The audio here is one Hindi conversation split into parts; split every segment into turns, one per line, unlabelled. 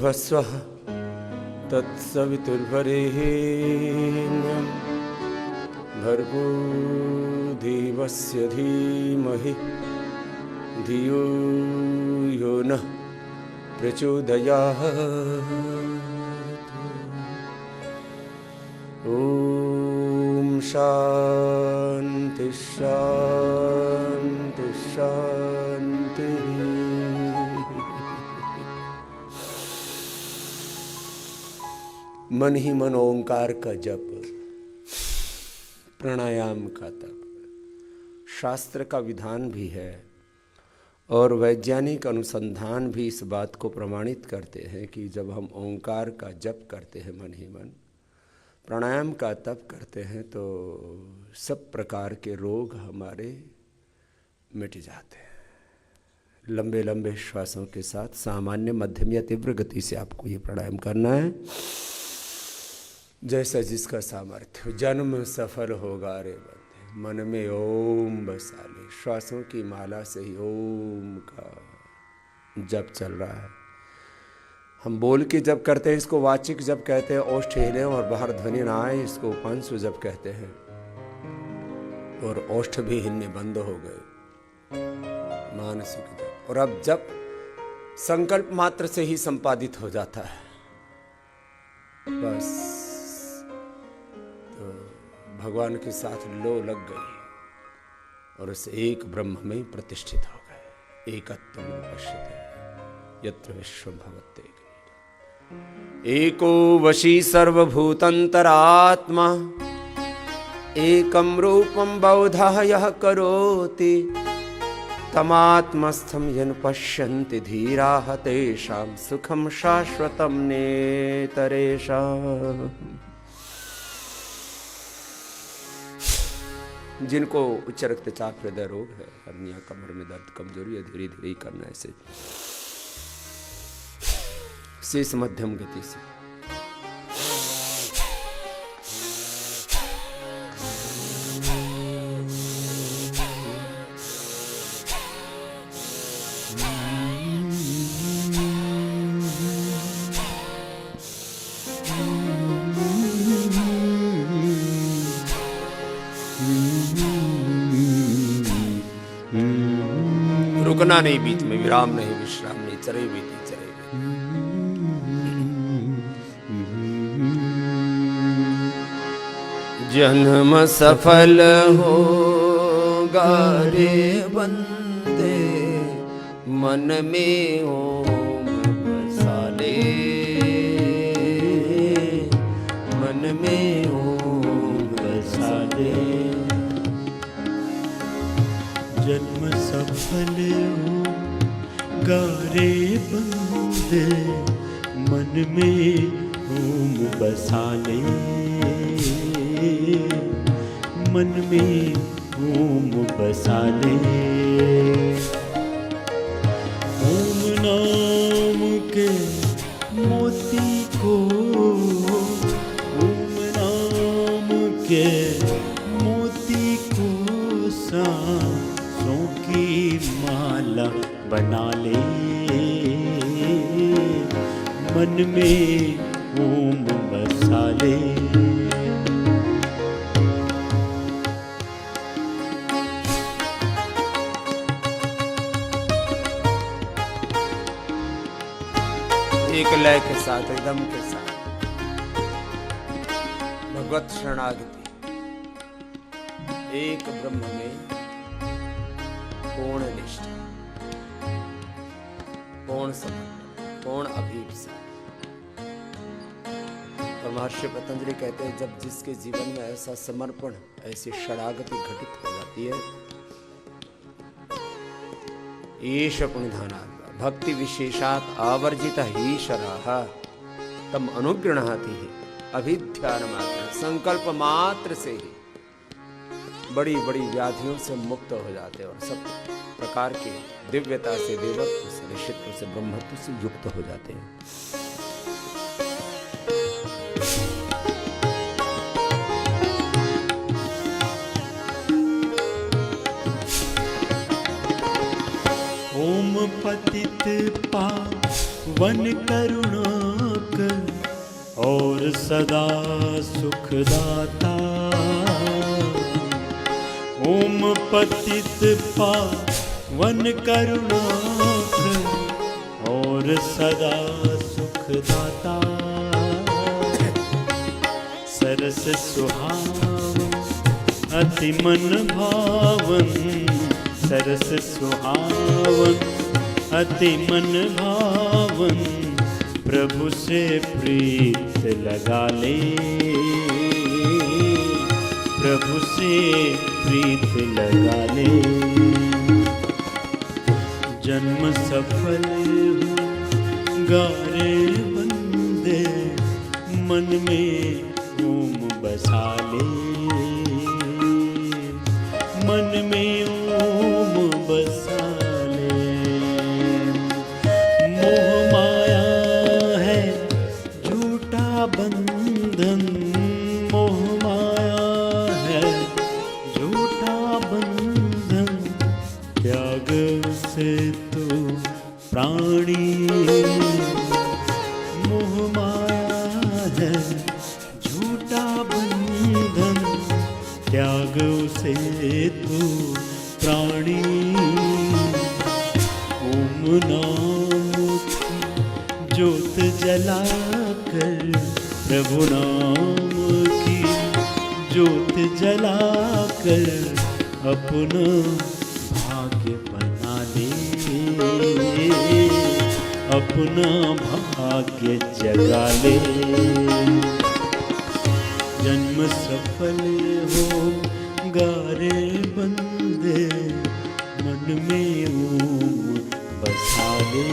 भूर्भुवस्वः तत्सवितुर्वरेण्यं भर्गो देवस्य धीमहि धियो यो नः प्रचोदयात्। ओम शांति शांति शांति। मन ही मन ओंकार का जप, प्राणायाम का तप शास्त्र का विधान भी है और वैज्ञानिक अनुसंधान भी इस बात को प्रमाणित करते हैं कि जब हम ओंकार का जप करते हैं, मन ही मन प्राणायाम का तप करते हैं, तो सब प्रकार के रोग हमारे मिट जाते हैं। लंबे लंबे श्वासों के साथ सामान्य, मध्यम या तीव्र गति से आपको ये प्राणायाम करना है, जैसा जिसका सामर्थ्य हो। जन्म सफल होगा रे बंदे, मन में ओम बसा ले। श्वासों की माला से ही ओम का जप चल रहा है। हम बोल के जप करते हैं, इसको वाचिक जप कहते हैं। ओष्ठ हिले और बाहर ध्वनि ना आए, इसको उपांशु जप कहते हैं। और ओष्ठ भी हिलने बंद हो गए, मानसिक जप। और अब जप संकल्प मात्र से ही संपादित हो जाता है, बस। तो भगवान के साथ लो लग गई और उस एक ब्रह्म में प्रतिष्ठित हो गए। एकत्वं पश्यते यत्र विश्वं भवत्येक। एको वशी सर्वभूतन्तरात्मा एकं रूपं बहुधा यः करोति तमात्मस्थं येन पश्यन्ति धीराः तेषां सुखं शाश्वतं नेतरेषाम्। जिनको उच्च रक्तचाप, हृदय रोग है, हर्निया, कमर में दर्द, कमजोरी है, धीरे धीरे ही करना है इसे, शेष मध्यम गति से। रुकना नहीं, बीच में विराम नहीं, विश्राम नहीं, चले बीती चले। जन्म सफल होगा रे बंदे, मन में ओम बसा ले, मन में ओम बसा ले।
जन्म सफल होगा रे बंदे, मन में ओम बसा ले, मन में ओम बसा ले। ओम नाम के मोती को, ओम नाम के मोती को सांसों की माला बना ले, मन में ओम बसा ले।
एक लय के साथ, एकदम के साथ भगवत शरणागति, एक ब्रह्म में पूर्ण निष्ठा, पूर्ण समर्पण, पूर्ण अभीप्सा। और महर्षि पतंजलि कहते हैं, जब जिसके जीवन में ऐसा समर्पण, ऐसी शरणागति घटित हो जाती है, ईश पुण्यधानात् भक्ति विशेषात् आवर्जित ही शराह तम अनुगृह्णाति अभिध्यान मात्र, संकल्प मात्र से ही बड़ी बड़ी व्याधियों से मुक्त हो जाते हैं और सब प्रकार के दिव्यता से, देवत्व से, ऋषित्व से, ब्रह्मत्व से युक्त हो जाते हैं।
ओम पतित पावन वन करुणाकर और सदा सुखदाता। ओम पतित पावन करुणाकर और सदा सुखदाता। सरस सुहावन अति मन भावन, सरस सुहावन अति मन भावन, प्रभु से प्रीत लगा ले, प्रभु से प्रीत लगा ले। जन्म सफल हो गारे बंदे, मन में ओम बसा ले, मन में ओम बसा ले। मोह माया है झूठा बंधन, मोह माया है झूठा बंधन, त्याग से तो प्राणी। मोह माया है झूठा बंधन, त्याग से तो प्राणी। ओम नाम की ज्योत जलाकर, प्रभु नाम की ज्योत जलाकर, अपना भाग्य बना ले, अपना भाग्य जगा ले। जन्म सफल हो गारे बंदे, मन में ओम बसा ले,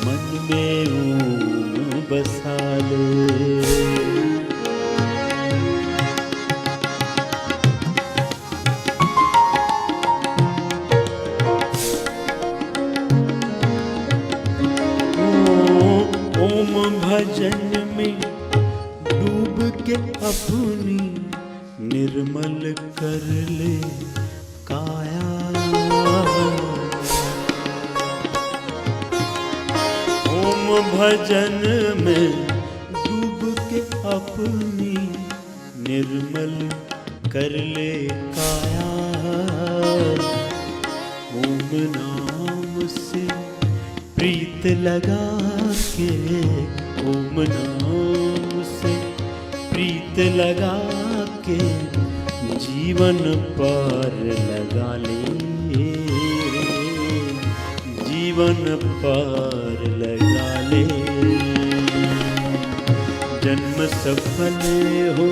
मन में ओम बसा ले। ओम भजन में डूब के अपनी निर्मल कर ले काया। ओम भजन में डूब के अपनी निर्मल कर ले काया। ओम नाम से प्रीत लगा के, ओम नाम से प्रीत लगा के, जीवन पार लगा ले, जीवन पार लगा ले। जन्म सफल हो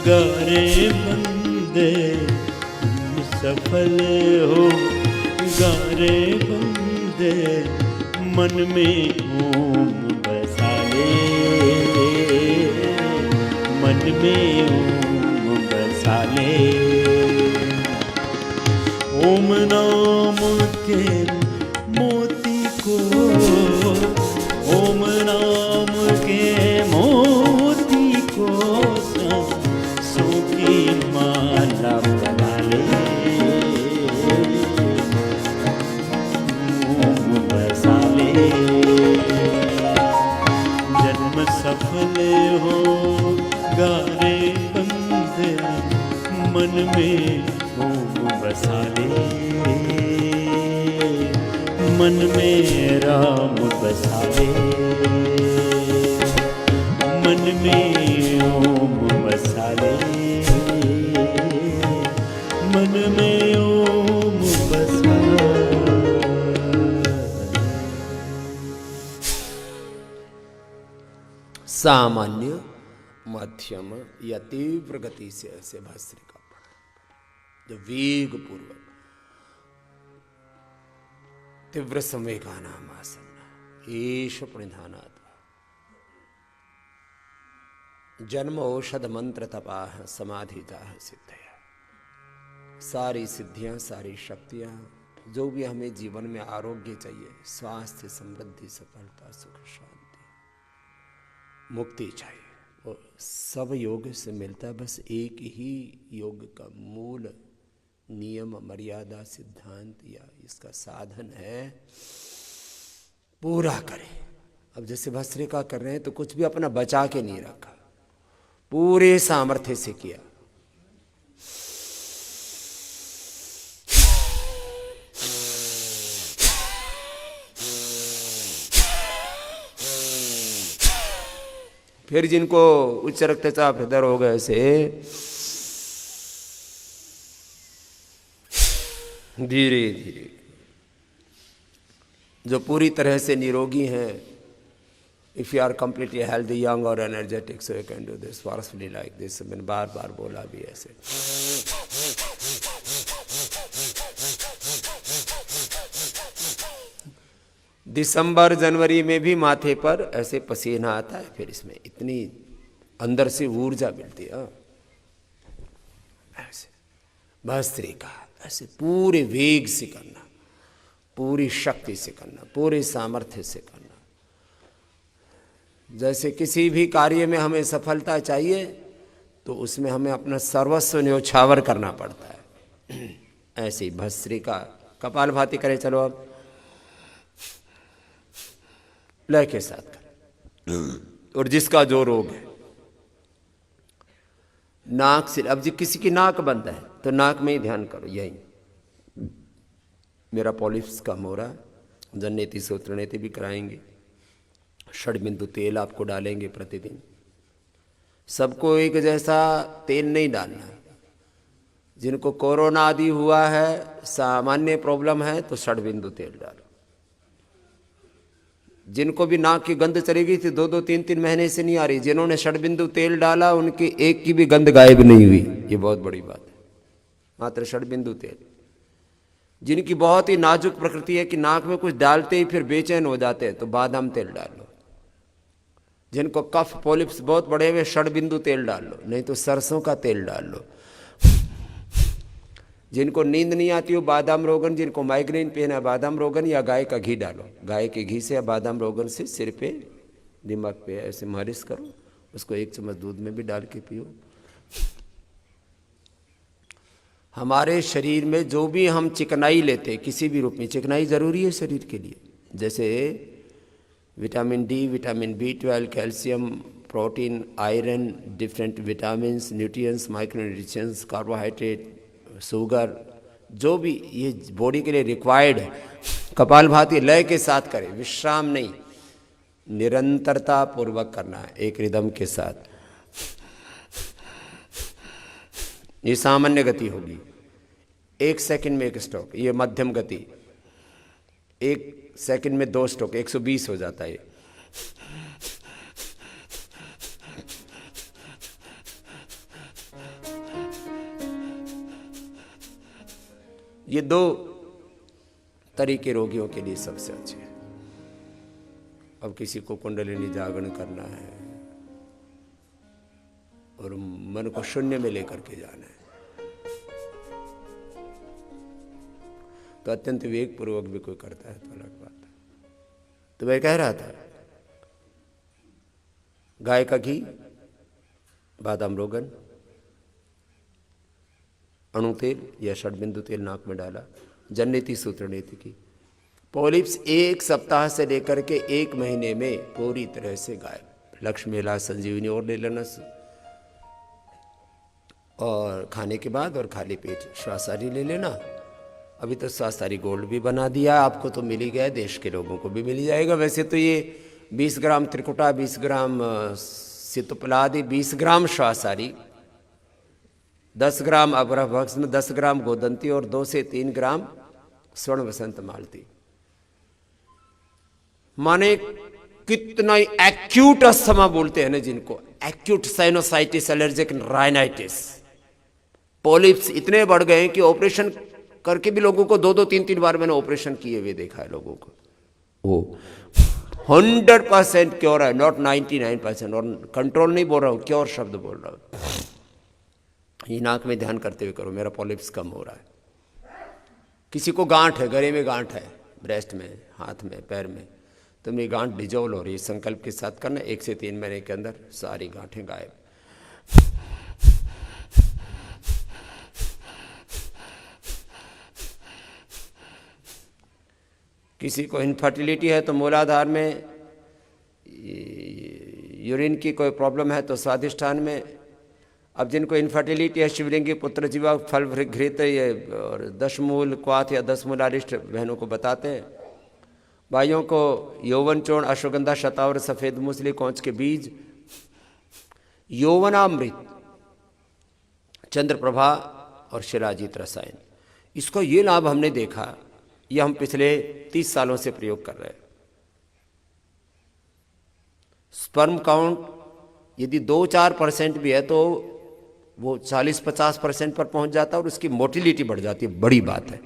गारे बंदे, जन्म सफल हो गारे बंदे, मन में ओम बसा ले, मन में ओम बसा ले। ओम नाम के मोती को, ओम नाम के मोती को सौ की माला बना ले, ओम बसा ले। जन्म सफल हो गारे बंदे, मन में ओम बसा ले, मन में राम बसा ले, मन में ओम बसा ले, मन में ओम बसा ले।
सामान्य, मध्यम या तीव्र गति से ऐसे भस्त्रिका पढ़ा, जो वेग पूर्वक तीव्र संवेगानाम आसन एष प्रणिधानात् जन्म औषध मंत्र तपाह समाधिताः सिद्धया। सारी सिद्धियां, सारी शक्तियां, जो भी हमें जीवन में आरोग्य चाहिए, स्वास्थ्य, समृद्धि, सफलता, सुख, शांति, मुक्ति चाहिए, वो सब योग से मिलता है। बस एक ही योग का मूल नियम, मर्यादा, सिद्धांत या इसका साधन है पूरा करें। अब जैसे भस्त्रिका कर रहे हैं तो कुछ भी अपना बचा के नहीं रखा, पूरे सामर्थ्य से किया। फिर जिनको उच्च रक्तचाप हृदय रोग है से धीरे धीरे, जो पूरी तरह से निरोगी हैं, if you are completely healthy, young और energetic, so you can do this forcefully like this. मैंने बार बार बोला भी ऐसे। दिसंबर जनवरी में भी माथे पर ऐसे पसीना आता है, फिर इसमें इतनी अंदर से ऊर्जा मिलती है। ऐसे भस्त्रिका ऐसे पूरे वेग से करना, पूरी शक्ति से करना, पूरे सामर्थ्य से करना। जैसे किसी भी कार्य में हमें सफलता चाहिए तो उसमें हमें अपना सर्वस्व न्योछावर करना पड़ता है। ऐसे ही भस्त्रिका कपालभाति करें। चलो अब लय के साथ करें। और जिसका जो रोग है, नाक से, अब जी किसी की नाक बंद है तो नाक में ही ध्यान करो। यही मेरा पॉलिप्स कम हो रहा है, जननेति सूत्रनेति भी कराएंगे, षड्बिंदु तेल आपको डालेंगे प्रतिदिन। सबको एक जैसा तेल नहीं डालना। जिनको कोरोना आदि हुआ है, सामान्य प्रॉब्लम है, तो षड्बिंदु तेल डालो। जिनको भी नाक की गंध चली गई थी 2-2, 3-3 महीने से नहीं आ रही, जिन्होंने षड्बिंदु तेल डाला उनकी एक की भी गंध गायब नहीं हुई। ये बहुत बड़ी बात है, मात्र षड्बिंदु तेल। जिनकी बहुत ही नाजुक प्रकृति है कि नाक में कुछ डालते ही फिर बेचैन हो जाते हैं, तो बादाम तेल डाल लो। जिनको कफ पॉलिप्स बहुत बड़े हुए, षड्बिंदु तेल डाल लो, नहीं तो सरसों का तेल डाल लो। जिनको नींद नहीं आती हो, बादाम रोगन। जिनको माइग्रेन पेन है, बादाम रोगन या गाय का घी डालो। गाय के घी से या बादाम रोगन से सिर पे, दिमाग पे ऐसे मालिश करो। उसको 1 चम्मच दूध में भी डाल के पियो। हमारे शरीर में जो भी हम चिकनाई लेते हैं, किसी भी रूप में चिकनाई जरूरी है शरीर के लिए। जैसे vitamin D, vitamin B12, calcium, protein, iron, different vitamin, nutrients, micronutrients, carbohydrate, sugar, जो भी ये बॉडी के लिए रिक्वायर्ड है, कपालभाति लय के साथ करें, विश्राम नहीं, निरंतरता पूर्वक करना है, एक रिदम के साथ। ये सामान्य गति होगी, 1 सेकंड में 1 स्ट्रोक। ये मध्यम गति, 1 सेकंड में 2 स्ट्रोक, 120 हो जाता है। ये 2 तरीके रोगियों के लिए सबसे अच्छे हैं। अब किसी को कुंडलिनी जागरण करना है और मन को शून्य में लेकर के जाना है, तो अत्यंत विवेक पूर्वक भी कोई करता है तो अलग बात है। तो मैं कह रहा था, गाय का घी, बादाम रोगन, अणु तेल या षड्बिंदु तेल नाक में डाला, जननेति सूत्रनेति की। पॉलिप्स 1 सप्ताह से लेकर के 1 महीने में पूरी तरह से गायब। लक्ष्मी इलाज संजीवनी और ले लेना, और खाने के बाद और खाली पेट श्वासारी ले लेना। अभी तो श्वासारी गोल्ड भी बना दिया, आपको तो मिल ही गया, देश के लोगों को भी मिल जाएगा। वैसे तो ये 20 ग्राम त्रिकुटा, 20 ग्राम सितुपलादि, 20 ग्राम श्वासारी, 10 ग्राम अभ्रभक्षण, 10 ग्राम गोदंती और 2 से 3 ग्राम स्वर्ण वसंत मालती। माने कितना एक्यूट अस्थमा बोलते हैं ना, जिनको acute sinusitis, allergic rhinitis, polyps इतने बढ़ गए हैं कि ऑपरेशन करके भी लोगों को 2-2, 3-3 बार मैंने ऑपरेशन किए हुए देखा है लोगों को। वो 100% क्योर है, नॉट 99%। और कंट्रोल नहीं बोल रहा हूँ, क्योर शब्द बोल रहा हूँ। ये नाक में ध्यान करते हुए करो, मेरा पॉलिप्स कम हो रहा है। किसी को गांठ है, गले में गांठ है, ब्रेस्ट में, हाथ में, पैर में, तो मेरी गांठ डिजोल्व हो रही है, संकल्प के साथ करना, 1 से 3 महीने के अंदर सारी गांठें गायब। किसी को इनफर्टिलिटी है तो मूलाधार में, यूरिन की कोई प्रॉब्लम है तो स्वादिष्ठान में। अब जिनको इनफर्टिलिटी है, शिवलिंगी, पुत्र जीवा, फल घृत, ये और 10 मूल क्वाथ या 10 मूलारिष्ट बहनों को बताते हैं। भाइयों को यौवन चूर्ण, अश्वगंधा, शतावर, सफेद मूसली, कौंच के बीज, यौवनामृत, चंद्रप्रभा और शिलाजीत रसायन, इसको ये लाभ हमने देखा, ये हम पिछले 30 सालों से प्रयोग कर रहे हैं। स्पर्म काउंट यदि 2-4% भी है तो वो 40-50% पर पहुंच जाता है और उसकी मोटिलिटी बढ़ जाती है, बड़ी बात है।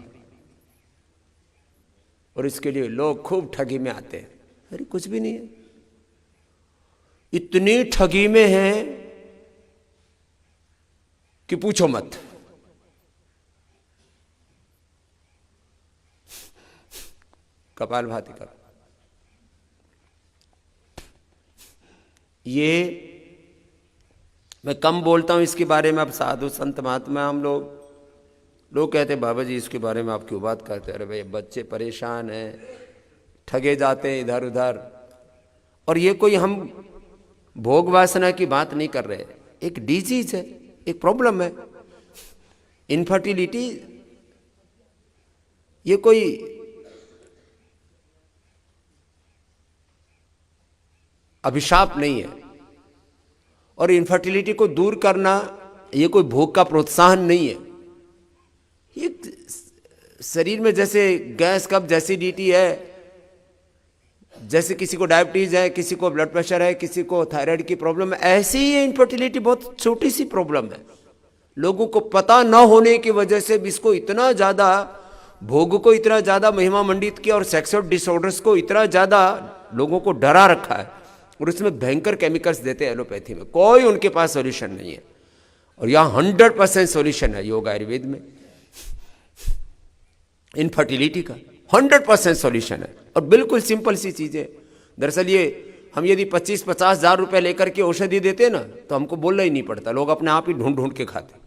और इसके लिए लोग खूब ठगी में आते हैं। अरे कुछ भी नहीं है, इतनी ठगी में है कि पूछो मत। कपालभाति का ये मैं कम बोलता हूं इसके बारे में। अब साधु संत महात्मा हम लोग कहते हैं बाबा जी इसके बारे में आप क्यों बात करते हैं? अरे भाई बच्चे परेशान हैं, ठगे जाते हैं इधर उधर। और ये कोई हम भोग वासना की बात नहीं कर रहे, एक डिजीज है, एक प्रॉब्लम है। इनफर्टिलिटी ये कोई अभिशाप नहीं है, और इनफर्टिलिटी को दूर करना ये कोई भोग का प्रोत्साहन नहीं है। ये शरीर में जैसे गैस, कब्ज, एसिडिटी है, जैसे किसी को डायबिटीज है, किसी को ब्लड प्रेशर है, किसी को थायराइड की प्रॉब्लम है, ऐसी ही इनफर्टिलिटी बहुत छोटी सी प्रॉब्लम है। लोगों को पता न होने की वजह से इसको इतना ज्यादा, भोग को इतना ज्यादा महिमा मंडित किया और सेक्सुअल डिसऑर्डर्स को इतना ज्यादा लोगों को डरा रखा है, और उसमें भयंकर केमिकल्स देते हैं एलोपैथी में। कोई उनके पास सॉल्यूशन नहीं है, और यहाँ 100% सॉल्यूशन है योग आयुर्वेद में इनफर्टिलिटी का। 100% सॉल्यूशन है, और बिल्कुल सिंपल सी चीज है। दरअसल ये हम यदि 25-50 हजार रुपए लेकर के औषधि देते ना तो हमको बोलना ही नहीं पड़ता, लोग अपने आप ही ढूंढ ढूंढ के खाते।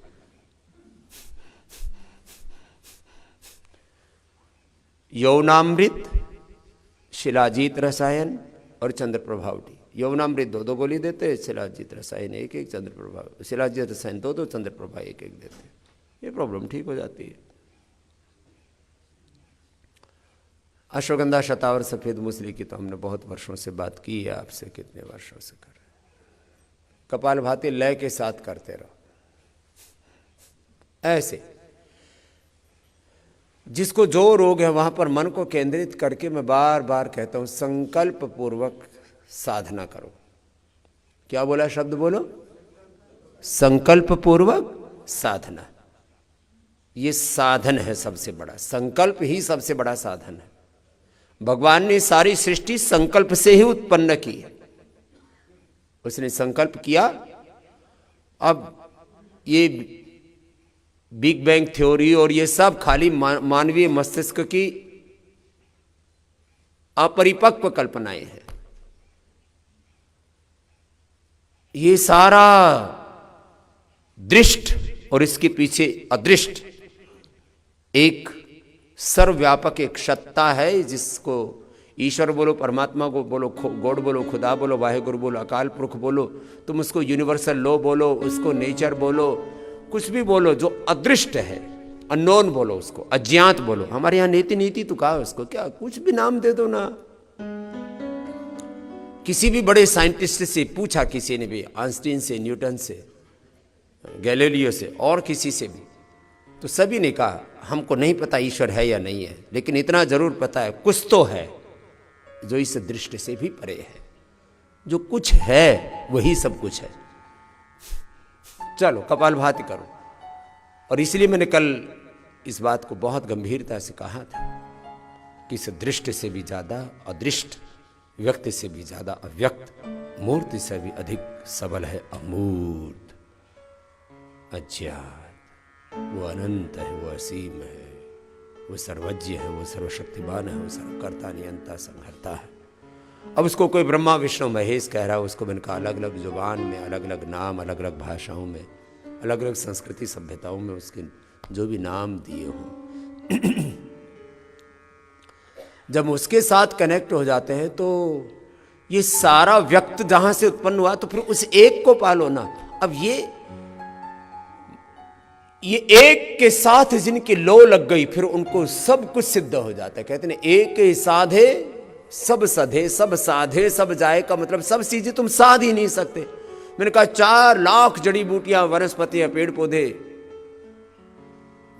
यौवनामृत, शिलाजीत रसायन और चंद्र प्रभावटी। यौवनामृत 2-2 गोली देते हैं, शिलाजीत रसायन 1-1, चंद्र प्रभाव, शिलाजीत रसायन 2-2, चंद्र प्रभा 1-1 देते हैं। ये प्रॉब्लम ठीक हो जाती है। अश्वगंधा, शतावर, सफेद मूसली की तो हमने बहुत वर्षों से बात की है आपसे, कितने वर्षों से कर रहे हैं। कपालभाति लय के साथ करते रहो ऐसे। जिसको जो रोग है वहां पर मन को केंद्रित करके मैं बार बार कहता हूं, संकल्प पूर्वक साधना करो। क्या बोला शब्द बोलो? संकल्प पूर्वक साधना। ये साधन है सबसे बड़ा, संकल्प ही सबसे बड़ा साधन है। भगवान ने सारी सृष्टि संकल्प से ही उत्पन्न की है। उसने संकल्प किया। अब ये बिग बैंग थ्योरी और ये सब खाली मानवीय मस्तिष्क की अपरिपक्व कल्पनाएं हैं। ये सारा दृष्ट और इसके पीछे अदृष्ट एक सर्वव्यापक एक सत्ता है, जिसको ईश्वर बोलो, परमात्मा को बोलो, गॉड बोलो, खुदा बोलो, वाहेगुरु बोलो, अकाल पुरख बोलो, तुम उसको यूनिवर्सल लॉ बोलो, उसको नेचर बोलो, कुछ भी बोलो, जो अदृष्ट है, अननोन बोलो, उसको अज्ञात बोलो। हमारे यहाँ नीति तो कहा उसको, क्या कुछ भी नाम दे दो ना। किसी भी बड़े साइंटिस्ट से पूछा, किसी ने भी, आइंस्टीन से, न्यूटन से, गैलीलियो से और किसी से भी, तो सभी ने कहा हमको नहीं पता ईश्वर है या नहीं है, लेकिन इतना जरूर पता है कुछ तो है जो इस दृष्टि से भी परे है। जो कुछ है वही सब कुछ है। चलो कपालभाति करो। और इसलिए मैंने कल इस बात को बहुत गंभीरता से कहा था कि इस दृष्टि से भी ज्यादा अदृष्ट, व्यक्ति से भी ज्यादा अव्यक्त, मूर्ति से भी अधिक सबल है अमूर्त, अज्ञात। वो अनंत है, वो असीम है, वो सर्वज्ञ है, वो सर्वशक्तिमान है, वो सर्वकर्ता नियंता संहर्ता है। अब उसको कोई ब्रह्मा विष्णु महेश कह रहा है, उसको मैंने कहा अलग अलग जुबान में, अलग अलग नाम, अलग अलग भाषाओं में, अलग अलग संस्कृति सभ्यताओं में उसके जो भी नाम दिए हों, जब उसके साथ कनेक्ट हो जाते हैं तो ये सारा व्यक्त जहां से उत्पन्न हुआ तो फिर उस एक को पालो ना। अब ये एक के साथ जिनकी लो लग गई फिर उनको सब कुछ सिद्ध हो जाता है। कहते हैं एक ही साधे सब सधे, सब साधे सब जाए का मतलब सब चीजें तुम साध ही नहीं सकते। मैंने कहा 4 लाख जड़ी बूटियां, वनस्पतियां, पेड़ पौधे,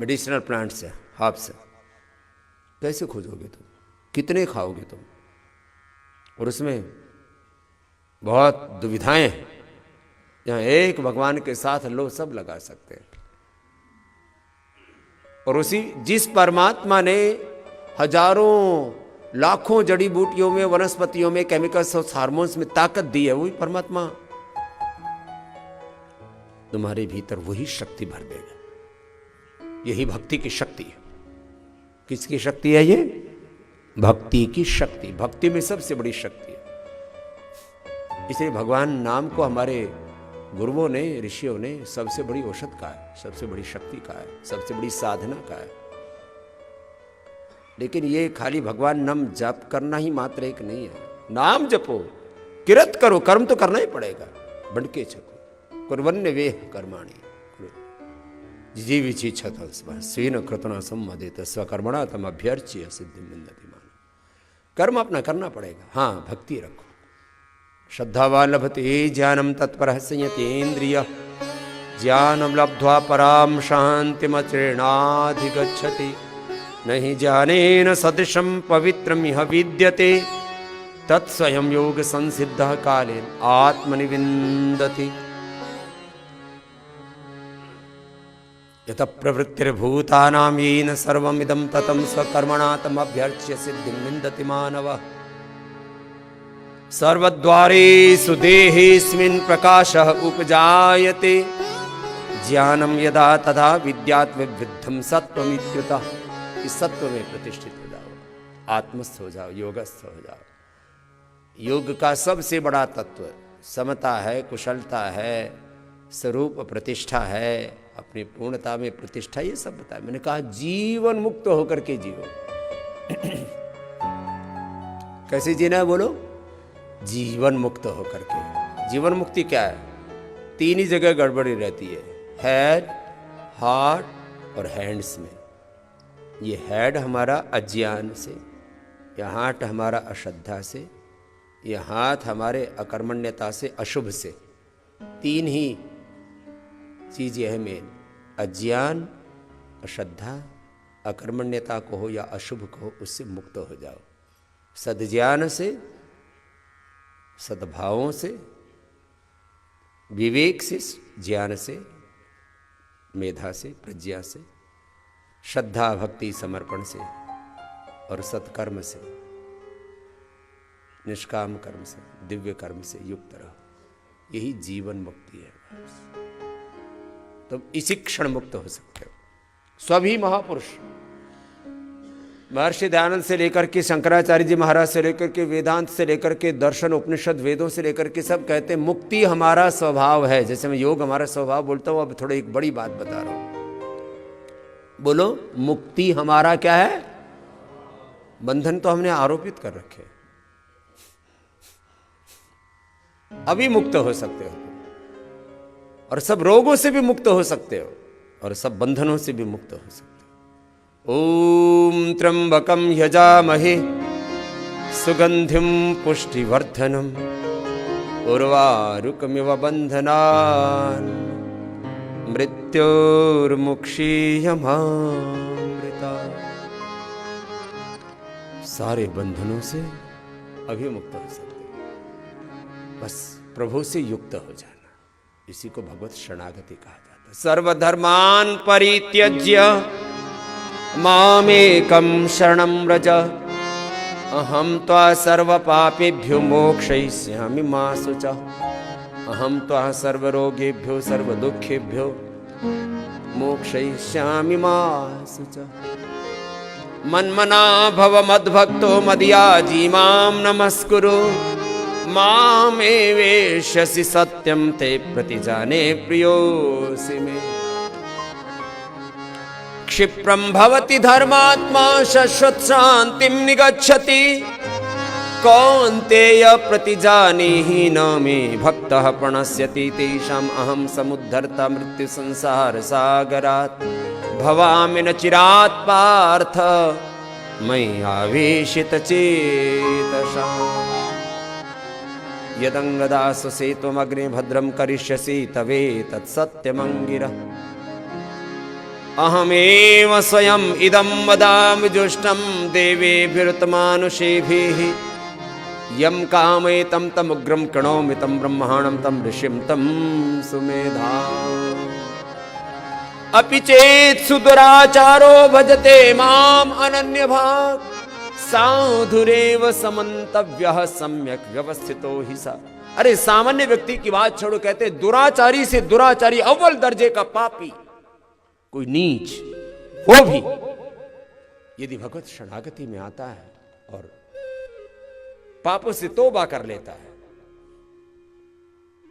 मेडिसिनल प्लांट्स है, हर्ब्स है, कैसे खोजोगे तुम? कितने खाओगे तुम? और उसमें बहुत दुविधाएं हैं। यहां एक भगवान के साथ लो सब लगा सकते हैं। और उसी जिस परमात्मा ने हजारों लाखों जड़ी बूटियों में, वनस्पतियों में, केमिकल्स और हार्मोन्स में ताकत दी है, वही परमात्मा तुम्हारे भीतर वही शक्ति भर देगा। यही भक्ति की शक्ति है। किसकी शक्ति है ये? भक्ति की शक्ति। भक्ति में सबसे बड़ी शक्ति है। इसलिए भगवान नाम को हमारे गुरुओं ने, ऋषियों ने सबसे बड़ी औषध कहा है, सबसे बड़ी शक्ति कहा है, सबसे बड़ी साधना कहा है। लेकिन ये खाली भगवान नाम जप करना ही मात्र एक नहीं है। नाम जपो, किरत करो, कर्म तो करना ही पड़ेगा। बंडके छको कुर्वन्य वेह कर्माणि जीविची छतस्व स्वेन कृतना सम्मदेत स्वकर्मणा तम अभ्यर्च्य सिद्धिं विन्दति मान। कर्म अपना करना पड़ेगा। हाँ, भक्ति रखो। श्रद्धावान लभते ज्ञानम तत्परः संयतेन्द्रियः ज्ञानम लब्ध्वा पराम शान्तिमचिरेणाधिगच्छति नहि ज्ञानेन सदृशं पवित्रमिह विद्यते तत्स्वयं योग संसिद्धः कालेन आत्मनि विन्दति। यतः प्रवृत्तिर्भूतानां येन सर्वमिदं ततं स्वकर्मणा तमभ्यर्च्य सिद्धिं विन्दति मानवः। सर्वद्वारेषु देहेऽस्मिन् प्रकाशः उपजायते ज्ञानं यदा तदा विद्यात् विवृद्धं सत्वमित्युतः। इस सत्व में प्रतिष्ठित हो जाओ, आत्मस्थ हो जाओ, योगस्थ हो जाओ। योग का सबसे बड़ा तत्व समता है, कुशलता है, स्वरूप प्रतिष्ठा है, अपनी पूर्णता में प्रतिष्ठा, ये सब बताया। मैंने कहा जीवन मुक्त होकर के जियो। कैसे जीना है बोलो? जीवन मुक्त होकर के। जीवन मुक्ति क्या है? 3 ही जगह गड़बड़ी रहती है, हेड, हार्ट और हैंड्स में। ये हेड हमारा अज्ञान से, यह हार्ट हमारा अश्रद्धा से, यह हाथ हमारे अकर्मण्यता से, अशुभ से। 3 ही चीजें हैं मेन। अज्ञान, अश्रद्धा, अकर्मण्यता को हो या अशुभ को हो, उससे मुक्त हो जाओ। सद्ज्ञान से, सद्भावों से, विवेक से, ज्ञान से, मेधा से, प्रज्ञा से, श्रद्धा भक्ति समर्पण से और सत्कर्म से, निष्काम कर्म से, दिव्य कर्म से युक्त रहो। यही जीवन मुक्ति है। तो इसी क्षण मुक्त हो सकते हो। सभी महापुरुष, महर्षि दयानंद से लेकर के शंकराचार्य जी महाराज से लेकर के वेदांत से लेकर के दर्शन, उपनिषद, वेदों से लेकर के सब कहते हैं मुक्ति हमारा स्वभाव है। जैसे मैं योग हमारा स्वभाव बोलता हूं, अब थोड़ी एक बड़ी बात बता रहा हूं। बोलो, मुक्ति हमारा क्या है? बंधन तो हमने आरोपित कर रखे, अभी मुक्त हो सकते हो और सब रोगों से भी मुक्त हो सकते हो और सब बंधनों से भी मुक्त हो सकते हो। ओम त्र्यंबकम यजामहे सुगंधिम पुष्टिवर्धनम उर्वारुकमिव बंधनान् मृत्योर्मुक्षीयमामृता। सारे बंधनों से अभी मुक्त हो सकते, बस प्रभु से युक्त हो जाना। इसी को भगवत शरणागति कहा जाता है। सर्वधर्मान परित्यज्य मामेकं शरणं व्रज अहं त्वा सर्वपापेभ्यो मोक्षयिष्यामि मा शुचः। अहं त्वा सर्वरोगेभ्यो सर्वदुःखेभ्यो मोक्षयिष्यामि मा शुचः। मन्मना भव मद्भक्तो मदयाजी मां नमस्कुरु मामेवेष्यसि सत्यं ते प्रतिजाने प्रियोऽसि मे। क्षिप्रम भवति धर्मात्मा शाश्वत शांतिम निगच्छति कौन्तेय प्रतिजानीहि न मे भक्तः प्रणश्यति तेषाम् अहं समुद्धर्ता मृत्यु संसार सागरात् भवामि न चिरात् पार्थ मयि आवेशित चेतसाम् यदंगदाससे त्वमग्ने भद्रं करिष्यसि तवेतत् सत्यमङ्गिरः अहमेव स्वयम् इदं वदामि जुष्टं देवेभिरुतमानुषेभिः यं कामयितं तमुग्रं कृणोमि तं ब्रह्माणं तं ऋषिं तं सुमेधाम् अपि चेत् सुदुराचारो भजते माम् अनन्यभाक् साधुरेव समन्तव्यः सम्यक व्यवस्थितो ही सा। अरे सामान्य व्यक्ति की बात छोड़ो, कहते दुराचारी से दुराचारी अव्वल दर्जे का पापी कोई नीच वो भी यदि भगवत शरणागति में आता है और पापों से तौबा कर लेता है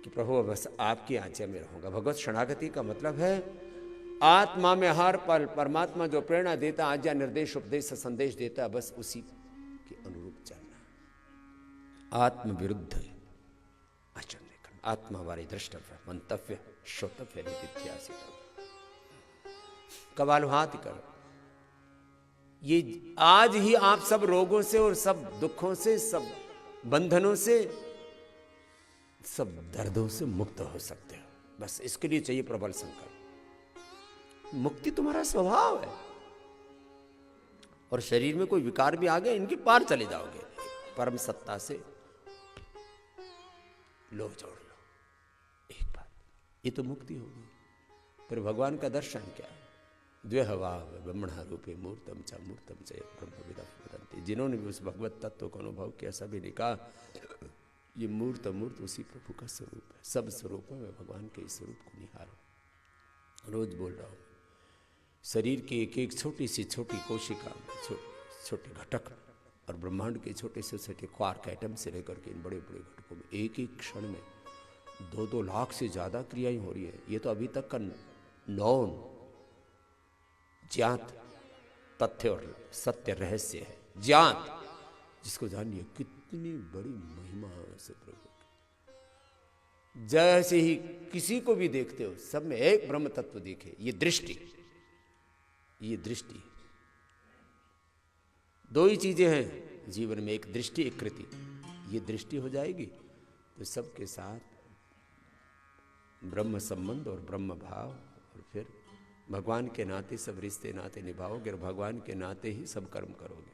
कि प्रभु बस आपकी आज्ञा में रहूंगा। भगवत शरणागति का मतलब है आत्मा में हर पल परमात्मा जो प्रेरणा देता, आज्ञा निर्देश उपदेश संदेश देता, बस उसी के अनुरूप चलना। आत्म विरुद्ध आचरण नहीं करना। आत्मा वाले द्रष्टव्य मंतव्य श्रोतव्य नित्यासी कबाल हाथ करो। ये आज ही आप सब रोगों से और सब दुखों से, सब बंधनों से, सब दर्दों से मुक्त हो सकते हो। बस इसके लिए चाहिए प्रबल संकल्प। मुक्ति तुम्हारा स्वभाव है और शरीर में कोई विकार भी आ गए, इनके पार चले जाओगे। परम सत्ता से लो जोड़ लो एक बार, ये तो मुक्ति होगी। फिर भगवान का दर्शन क्या है? द्व्यहवा ब्रह्मणा रूपे मूर्तम च ब्रह्म विदा वदन्ति। जिन्होंने भी उस भगवत तत्व को अनुभव किया सभी ने कहा ये मूर्त उसी प्रभु का स्वरूप है। सब स्वरूपों में भगवान के इस स्वरूप को निहारो। रोज बोल रहा हूँ, शरीर की एक एक छोटी सी छोटी कोशिका, छोटे घटक और ब्रह्मांड के छोटे से छोटे क्वार्क एटम से लेकर के इन बड़े बड़े घटकों में एक एक क्षण में 2-2 लाख से ज़्यादा क्रियाएं हो रही है। ये तो अभी तक का नॉन ज्ञात तथ्य और सत्य रहस्य है। ज्ञात जिसको जानिए कितनी बड़ी महिमा है से प्रभु की। जैसे ही किसी को भी देखते हो सब में एक ब्रह्म तत्व दिखे। ये दृष्टि दो ही चीजें हैं जीवन में, एक दृष्टि एक कृति। ये दृष्टि हो जाएगी तो सबके साथ ब्रह्म संबंध और ब्रह्म भाव, और फिर भगवान के नाते सब रिश्ते नाते निभाओगे और भगवान के नाते ही सब कर्म करोगे।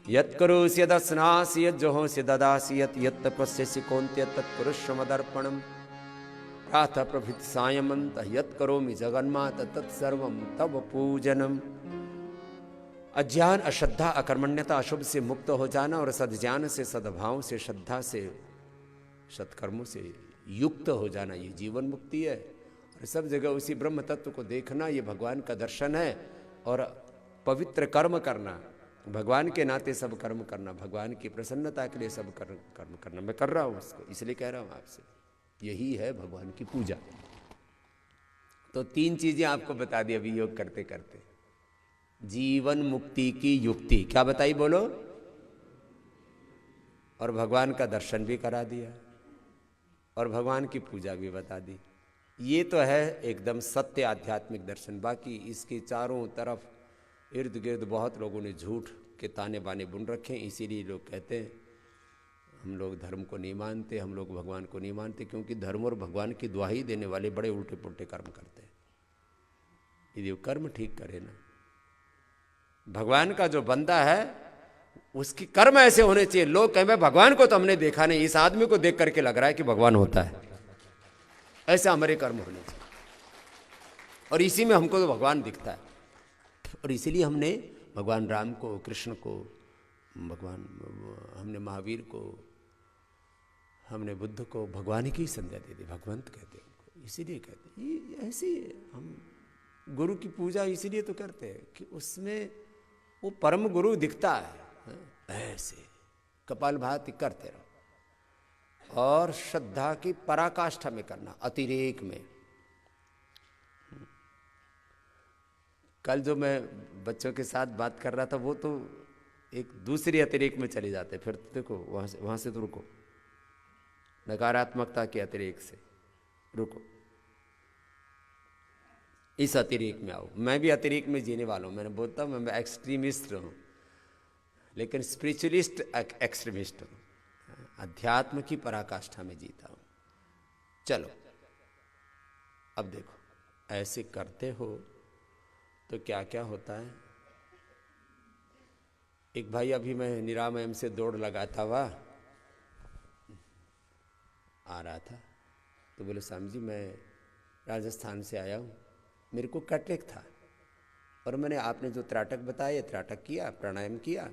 यत् करोसि यदस्नासि यज्जहोसि ददासि यत् तपस्यसि कौन्तेय तत्पुरुषमदर्पणम् प्रातः प्रभृति सायमन्तः यत् करोमि जगन्माता तत्सर्वं तव पूजनम्। अज्ञान, अश्रद्धा, अकर्मण्यता, अशुभ से मुक्त हो जाना और सद्ज्ञान से, सद्भाव से, श्रद्धा से, सत्कर्मों से युक्त हो जाना, ये जीवन मुक्ति है। और सब जगह उसी ब्रह्म तत्व को देखना, ये भगवान का दर्शन है। और पवित्र कर्म करना, भगवान के नाते सब कर्म करना, भगवान की प्रसन्नता के लिए सब कर्म करना। मैं कर रहा हूँ उसको, इसलिए कह रहा हूँ आपसे, यही है भगवान की पूजा। तो 3 चीजें आपको बता दी अभी योग करते करते। जीवन मुक्ति की युक्ति क्या बताई बोलो? और भगवान का दर्शन भी करा दिया और भगवान की पूजा भी बता दी। ये तो है एकदम सत्य आध्यात्मिक दर्शन। बाकी इसके चारों तरफ इर्द गिर्द बहुत लोगों ने झूठ के ताने बाने बुन रखे हैं। इसीलिए लोग कहते हैं हम लोग धर्म को नहीं मानते, हम लोग भगवान को नहीं मानते, क्योंकि धर्म और भगवान की दुहाई देने वाले बड़े उल्टे पुल्टे कर्म करते हैं। यदि वो कर्म ठीक करे ना, भगवान का जो बंदा है उसकी कर्म ऐसे होने चाहिए। लोग कहें भगवान को तो हमने देखा नहीं, इस आदमी को देख करके लग रहा है कि भगवान होता है। ऐसे हमारे कर्म होने चाहिए और इसी में हमको तो भगवान दिखता है। और इसीलिए हमने भगवान राम को, कृष्ण को, हमने महावीर को, हमने बुद्ध को भगवान की संज्ञा दे दी, भगवंत कहते हैं उनको। इसीलिए कहते हैं ये ऐसे ही है। हम गुरु की पूजा इसीलिए तो करते हैं कि उसमें वो परम गुरु दिखता है। ऐसे कपालभाति करते रहो और श्रद्धा की पराकाष्ठा में करना, अतिरेक में। कल जो मैं बच्चों के साथ बात कर रहा था वो तो एक दूसरी अतिरेक में चले जाते, फिर तो देखो वहाँ से तो रुको, नकारात्मकता के अतिरेक से रुको, इस अतिरेक में आओ। मैं भी अतिरेक में जीने वाला हूँ, मैंने बोलता हूँ मैं एक्सट्रीमिस्ट हूँ, लेकिन स्पिरिचुअलिस्ट एक्सट्रीमिस्ट हूँ, अध्यात्म की पराकाष्ठा में जीता हूँ। चलो अब देखो ऐसे करते हो तो क्या क्या होता है। एक भाई अभी मैं निरामयम से दौड़ लगाता हुआ आ रहा था, तो बोले स्वामी जी मैं राजस्थान से आया हूँ, मेरे को कैटरेक्ट था, और मैंने आपने जो त्राटक बताया त्राटक किया, प्राणायाम किया,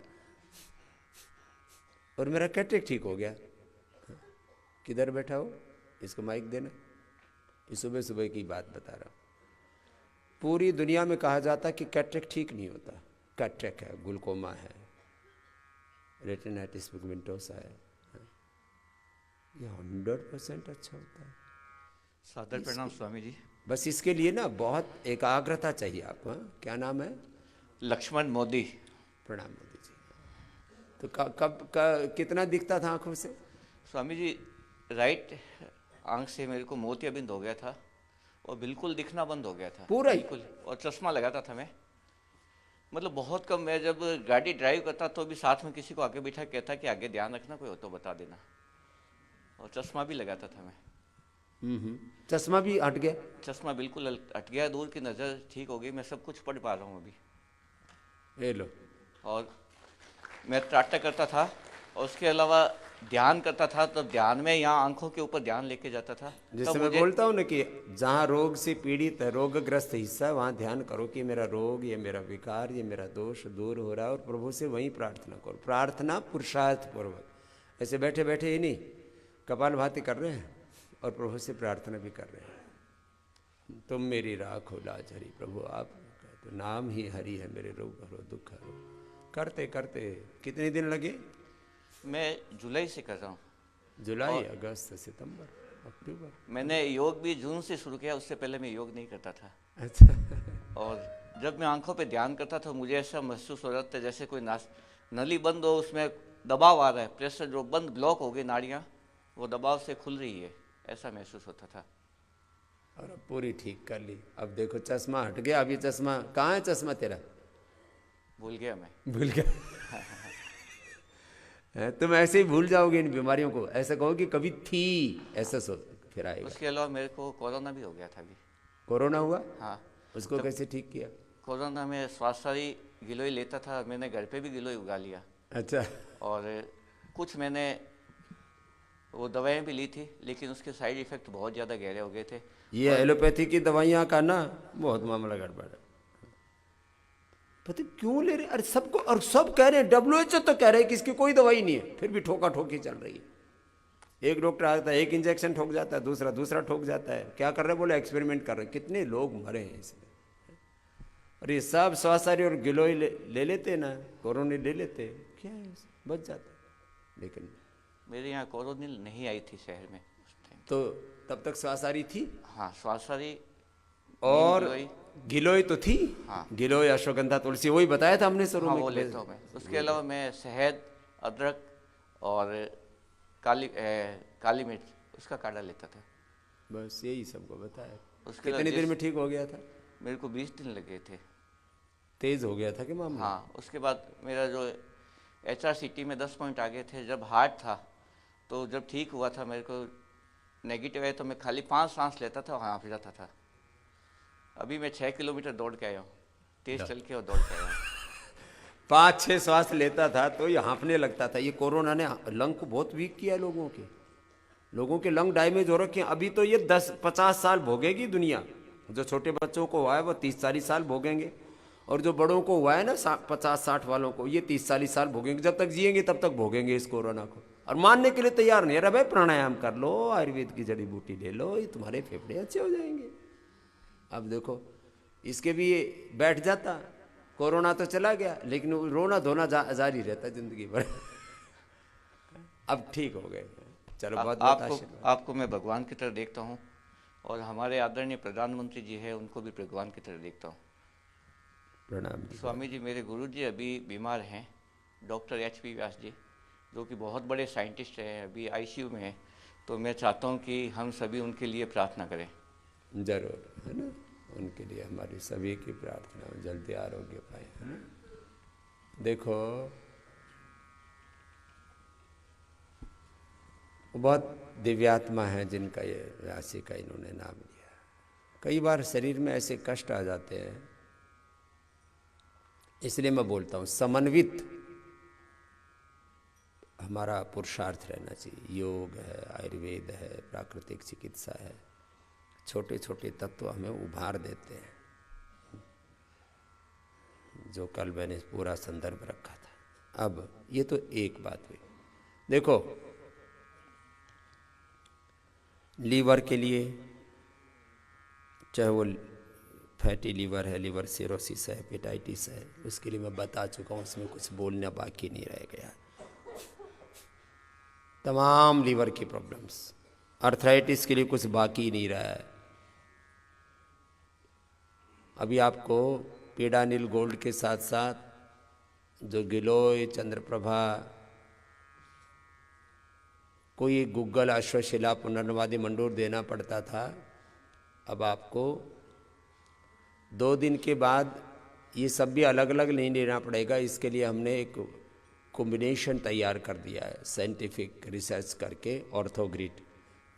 और मेरा कैटरेक्ट ठीक हो गया। किधर बैठा हो, इसको माइक देना। ये सुबह सुबह की बात बता रहा हूँ। पूरी दुनिया में कहा जाता कि कैटरेक्ट ठीक नहीं होता। कैटरेक्ट है, ग्लूकोमा है, रेटिनाइटिस पिगमेंटोसा है, ये 100% अच्छा होता है।
सादर प्रणाम स्वामी जी।
बस इसके लिए ना बहुत एकाग्रता चाहिए आपको। क्या नाम है?
लक्ष्मण मोदी।
प्रणाम मोदी जी। तो कब कितना दिखता था आंखों से?
स्वामी जी राइट आंख से मेरे को मोतियाबिंद हो गया था और बिल्कुल दिखना बंद हो गया था
पूरा ही?
बिल्कुल, और चश्मा लगाता था मैं, मतलब बहुत कम। मैं जब गाड़ी ड्राइव करता तो भी साथ में किसी को आगे बैठा कहता कि आगे ध्यान रखना, कोई हो तो बता देना, और चश्मा भी लगाता था मैं।
चश्मा भी हट गया?
चश्मा बिल्कुल हट गया, दूर की नज़र ठीक हो गई, मैं सब कुछ पढ़ पा रहा हूँ अभी।
ये लो।
और मैं त्राटक करता था और उसके अलावा ध्यान करता था, तो ध्यान में यहाँ आंखों के ऊपर ध्यान लेके जाता था।
जैसे मैं बोलता हूँ ना कि जहाँ रोग से पीड़ित है, रोगग्रस्त हिस्सा, वहाँ ध्यान करो कि मेरा रोग, ये मेरा विकार, ये मेरा दोष दूर हो रहा है, और प्रभु से वहीं प्रार्थना करो। प्रार्थना पुरुषार्थ पूर्वक, ऐसे बैठे बैठे ही नहीं, कपालभाति कर रहे हैं और प्रभु से प्रार्थना भी कर रहे हैं। तुम मेरी राख हो लाज हरी, प्रभु आप तो नाम ही हरि है, मेरे रोग हरो दुख हरो। करते करते कितने दिन लगे?
मैं जुलाई से कर रहा हूँ।
जुलाई, अगस्त, सितंबर, अक्टूबर।
मैंने योग भी जून से शुरू किया, उससे पहले मैं योग नहीं करता था।
अच्छा।
और जब मैं आंखों पे ध्यान करता था मुझे ऐसा महसूस हो रहा था जैसे कोई नली बंद हो, उसमें दबाव आ रहा है, प्रेशर जो बंद ब्लॉक हो गई नाड़ियाँ, वो दबाव से खुल रही है, ऐसा महसूस होता था।
और अब पूरी ठीक कर ली। अब देखो चश्मा हट गया। अब ये चश्मा कहाँ है? चश्मा तेरा
भूल गया मैं।
भूल गया? तुम ऐसे ही भूल जाओगे इन बीमारियों को, ऐसा कहो कि कभी थी, ऐसा सोच फिर आएगा।
उसके अलावा मेरे को कोरोना भी हो गया था अभी।
कोरोना हुआ?
हाँ।
उसको कैसे ठीक किया?
कोरोना में स्वास्थ्य गिलोय लेता था, मैंने घर पे भी गिलोय उगा लिया।
अच्छा।
और कुछ मैंने वो दवाएं भी ली थी, लेकिन उसके साइड इफ़ेक्ट बहुत ज़्यादा गहरे हो गए थे।
ये एलोपैथी की दवाइयाँ का ना बहुत मामला गड़बड़ है। पता क्यों ले रहे? अरे सबको, और सब कह रहे हैं, WHO तो कह रहे हैं कि इसकी कोई दवाई नहीं है, फिर भी ठोका ठोकी चल रही है। एक डॉक्टर आता है, एक इंजेक्शन ठोक जाता है, दूसरा ठोक जाता है। क्या कर रहे हैं? बोले एक्सपेरिमेंट कर रहे हैं। कितने लोग मरे हैं इसमें। और ये सब स्वासारी और गिलोय ले लेते ना, कोरोना ले लेते, क्या है, बच जाता। लेकिन
मेरे यहाँ कोरोनिल नहीं आई थी शहर में उस टाइम।
तो तब तक स्वासारी थी?
हाँ, स्वासारी
और गिलोय तो थी।
हाँ।
गिलोय, अश्वगंधा, तुलसी, वही बताया था हमने शुरू
हाँ,
में।
वो लेता हूँ मैं। उसके अलावा मैं शहद, अदरक और काली मिर्च, उसका काढ़ा लेता था।
बस यही सबको बताया।
उसके
कितने दिन में ठीक हो गया था?
मेरे को 20 दिन लगे थे।
तेज हो गया था कि मामला?
हाँ। उसके बाद मेरा जो HRCT में 10 पॉइंट आ गए थे। जब हार्ट था तो जब ठीक हुआ था, मेरे को नेगेटिव है, तो मैं खाली 5 सांस लेता था और हाँफ जाता था। अभी मैं 6 किलोमीटर दौड़ के आया हूँ, तेज चल के और दौड़ के आया हूँ।
5-6 श्वास लेता था तो ये हाँफने लगता था। ये कोरोना ने लंग को बहुत वीक किया है। लोगों के लंग डैमेज हो रखे हैं। अभी तो ये 10-50 साल भोगेगी दुनिया। जो छोटे बच्चों को हुआ है वो 30-40 साल भोगेंगे, और जो बड़ों को हुआ है ना 50-60 वालों को, ये 30-40 साल भोगेंगे। जब तक जिएंगे तब तक भोगेंगे इस कोरोना को, और मानने के लिए तैयार नहीं है। अरे भाई प्राणायाम कर लो, आयुर्वेद की जड़ी बूटी ले लो, ये तुम्हारे फेफड़े अच्छे हो जाएंगे। अब देखो इसके भी बैठ जाता। कोरोना तो चला गया, लेकिन रोना धोना जारी रहता जिंदगी भर। अब ठीक हो गए। चलो बहुत बहुत आशीर्वाद।
आपको मैं भगवान की तरह देखता हूँ, और हमारे आदरणीय प्रधानमंत्री जी है, उनको भी भगवान की तरह देखता हूँ।
प्रणाम जी।
स्वामी जी, मेरे गुरु जी अभी बीमार हैं, डॉक्टर HP व्यास जी, जो कि बहुत बड़े साइंटिस्ट हैं, अभी ICU में हैं। तो मैं चाहता हूँ कि हम सभी उनके लिए प्रार्थना करें।
जरूर, है ना, उनके लिए हमारी सभी की प्रार्थना, जल्दी आरोग्य पाए, है ना। देखो, बहुत दिव्यात्मा है जिनका ये राशि का इन्होंने नाम लिया। कई बार शरीर में ऐसे कष्ट आ जाते हैं, इसलिए मैं बोलता हूँ समन्वित हमारा पुरुषार्थ रहना चाहिए। योग है, आयुर्वेद है, प्राकृतिक चिकित्सा है, छोटे छोटे तत्व हमें उभार देते हैं, जो कल मैंने पूरा संदर्भ रखा था। अब ये तो एक बात हुई। देखो, लीवर के लिए, चाहे वो फैटी लीवर है, लीवर सिरोसिस है, हेपेटाइटिस है, उसके लिए मैं बता चुका हूँ, उसमें कुछ बोलना बाकी नहीं रह गया। तमाम लीवर की प्रॉब्लम्स, अर्थराइटिस के लिए कुछ बाकी नहीं रहा है। अभी आपको पीडानिल गोल्ड के साथ साथ जो गिलोय, चंद्रप्रभा, कोई गूगल, अश्वशिला, पुनर्नवादी मंडूर देना पड़ता था, अब आपको 2 दिन के बाद ये सब भी अलग अलग नहीं लेना पड़ेगा। इसके लिए हमने एक कॉम्बिनेशन तैयार कर दिया है, साइंटिफिक रिसर्च करके, ऑर्थोग्रिड।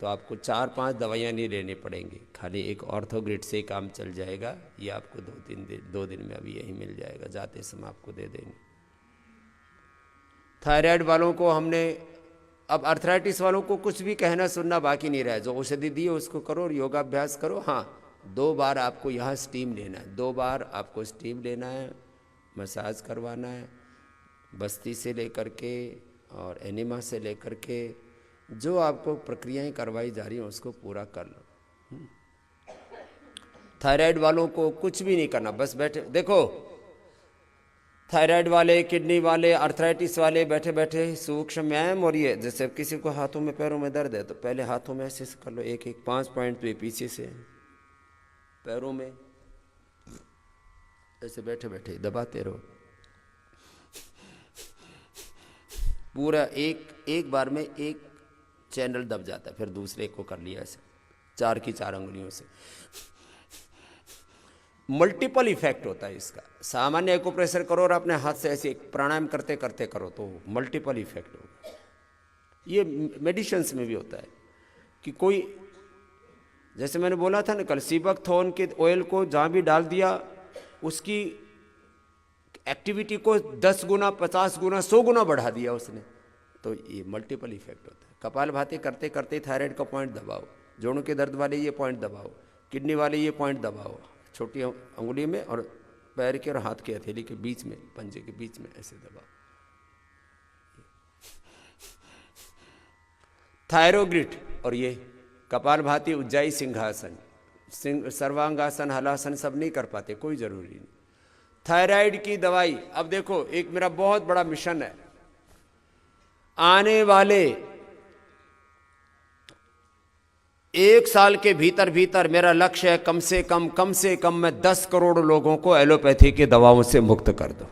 तो आपको 4-5 दवाइयाँ नहीं लेनी पड़ेंगी, खाली एक ऑर्थोग्रिड से काम चल जाएगा। ये आपको 2 दिन में अभी यही मिल जाएगा, जाते समय आपको दे देंगे। थायराइड वालों को हमने, अब अर्थराइटिस वालों को कुछ भी कहना सुनना बाकी नहीं रहा है। जो औषधि दी है उसको करो और योगाभ्यास करो। हाँ, 2 बार आपको यहाँ स्टीम लेना है, 2 बार आपको स्टीम लेना है, मसाज करवाना है, बस्ती से लेकर के और एनिमा से लेकर के जो आपको प्रक्रियाएं करवाई जा रही हैं उसको पूरा कर लो। थायराइड वालों को कुछ भी नहीं करना, बस बैठे। देखो, थायराइड वाले, किडनी वाले, अर्थराइटिस वाले बैठे बैठे सूक्ष्म व्यायाम। और ये जैसे किसी को हाथों में पैरों में दर्द है तो पहले हाथों में ऐसे कर लो, 1-1 5 पॉइंट पे पीछे से पैरों में ऐसे बैठे बैठे दबाते रहो। पूरा एक बार में एक चैनल दब जाता है, फिर दूसरे को कर लिया ऐसे 4 की 4 अंगुलियों से। मल्टीपल इफेक्ट होता है इसका। सामान्य एक्यूप्रेशर करो और अपने हाथ से ऐसे प्राणायाम करते करते करो तो मल्टीपल इफेक्ट होगा। ये मेडिसिन्स में भी होता है कि कोई, जैसे मैंने बोला था ना कल, सीबक थोन के ऑयल को जहाँ भी डाल दिया उसकी एक्टिविटी को 10 गुना, 50 गुना, 100 गुना बढ़ा दिया उसने। तो ये मल्टीपल इफेक्ट होता है। कपालभाति करते करते थायराइड का पॉइंट दबाओ, जोड़ों के दर्द वाले ये पॉइंट दबाओ, किडनी वाले ये पॉइंट दबाओ, छोटी अंगुली में और पैर के और हाथ के हथेली के बीच में, पंजे के बीच में ऐसे दबाओ। थायरोग्रिड और ये कपालभाति, उज्जाई, सिंहासन, सर्वांगासन, हलासन सब नहीं कर पाते, कोई जरूरी नहीं। थायराइड की दवाई, अब देखो, एक मेरा बहुत बड़ा मिशन है, आने वाले 1 साल के भीतर भीतर मेरा लक्ष्य है कम से कम मैं 10 करोड़ लोगों को एलोपैथी की दवाओं से मुक्त कर दूं।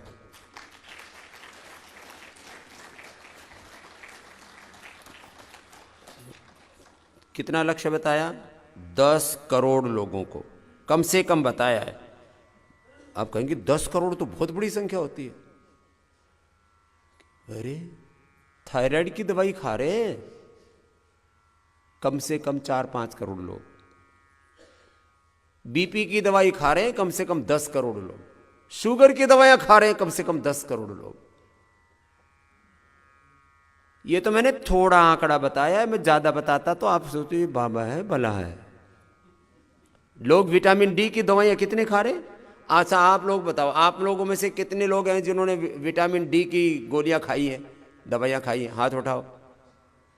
कितना लक्ष्य बताया? 10 करोड़ लोगों को कम से कम बताया है। आप कहेंगे 10 करोड़ तो बहुत बड़ी संख्या होती है। अरे, थायराइड की दवाई खा रहे हैं कम से कम 4-5 करोड़ लोग, बीपी की दवाई खा रहे हैं कम से कम 10 करोड़ लोग, शुगर की दवाइयां खा रहे हैं कम से कम 10 करोड़ लोग। ये तो मैंने थोड़ा आंकड़ा बताया है, मैं ज्यादा बताता तो आप सोचते बाबा है भला है। लोग विटामिन डी की दवाइयां कितने खा रहे हैं? अच्छा, आप लोग बताओ, आप लोगों में से कितने लोग हैं जिन्होंने विटामिन डी की गोलियां खाई हैं, दवाइयां खाई हैं? हाथ उठाओ।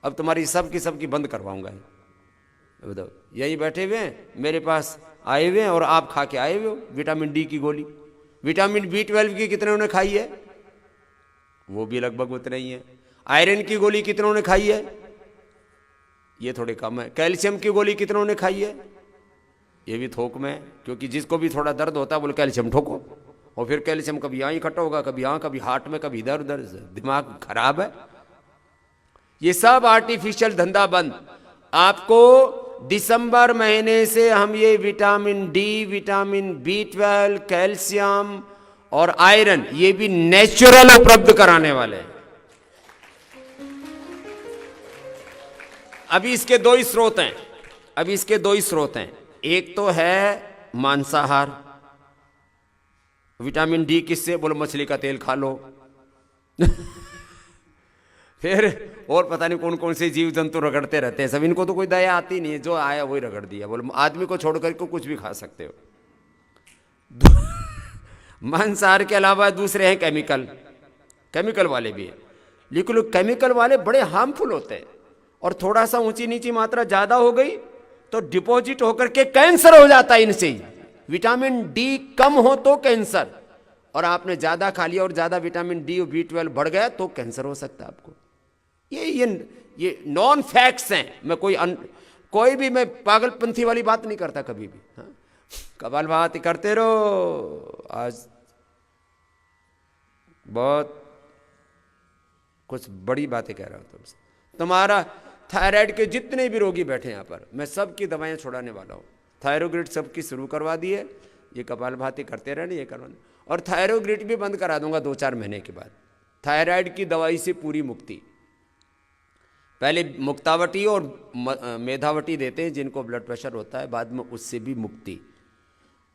अब तुम्हारी सबकी बंद करवाऊंगा। बताओ, यही बैठे हुए हैं, मेरे पास आए हुए हैं और आप खा के आए हुए हो विटामिन डी की गोली। विटामिन B12 की कितने ने खाई है? वो भी लगभग उतना ही है। आयरन की गोली कितनों ने खाई है? ये थोड़े कम है। कैल्शियम की गोली कितनों ने खाई है? ये भी थोक में, क्योंकि जिसको भी थोड़ा दर्द होता है बोले कैल्शियम ठोको, और फिर कैल्शियम कभी यहाँ इकट्ठा होगा, कभी यहाँ, कभी हार्ट में, कभी इधर उधर। दिमाग खराब है। ये सब आर्टिफिशियल धंधा बंद। आपको दिसंबर महीने से हम ये vitamin D, vitamin B12, calcium और आयरन ये भी नेचुरल उपलब्ध कराने वाले हैं। अभी इसके दो ही स्रोत हैं। एक तो है मांसाहार। विटामिन डी किससे? बोलो मछली का तेल खा लो। फिर और पता नहीं कौन कौन से जीव जंतु रगड़ते रहते हैं सब। इनको तो कोई दया आती नहीं है, जो आया वही रगड़ दिया। बोलो आदमी को छोड़ करके कुछ भी खा सकते हो। मांसाहार के अलावा दूसरे हैं केमिकल वाले भी हैं, लेकिन केमिकल वाले बड़े हार्मफुल होते हैं। और थोड़ा सा ऊंची नीची मात्रा ज्यादा हो गई तो डिपॉजिट होकर के कैंसर हो जाता है इनसे ही। विटामिन डी कम हो तो कैंसर, और आपने ज्यादा खा लिया और ज्यादा विटामिन डी और B12 बढ़ गया तो कैंसर हो सकता है आपको। ये नॉन फैक्ट्स हैं। मैं कोई भी मैं पागलपंथी वाली बात नहीं करता कभी भी। हाँ? कपालभाति करते रहो। आज बहुत कुछ बड़ी बातें कह रहा हूं तुमसे। तुम्हारा थायराइड के जितने भी रोगी बैठे यहाँ पर, मैं सबकी दवाएं छुड़ाने वाला हूँ। थायरोग्रिड सबकी शुरू करवा दी है। ये कपालभाति करते रहने, ये करवाने, और थायरोग्रिड भी बंद करा दूंगा 2-4 महीने के बाद। थायराइड की दवाई से पूरी मुक्ति। पहले मुक्तावटी और मेधावटी देते हैं जिनको ब्लड प्रेशर होता है, बाद में उससे भी मुक्ति।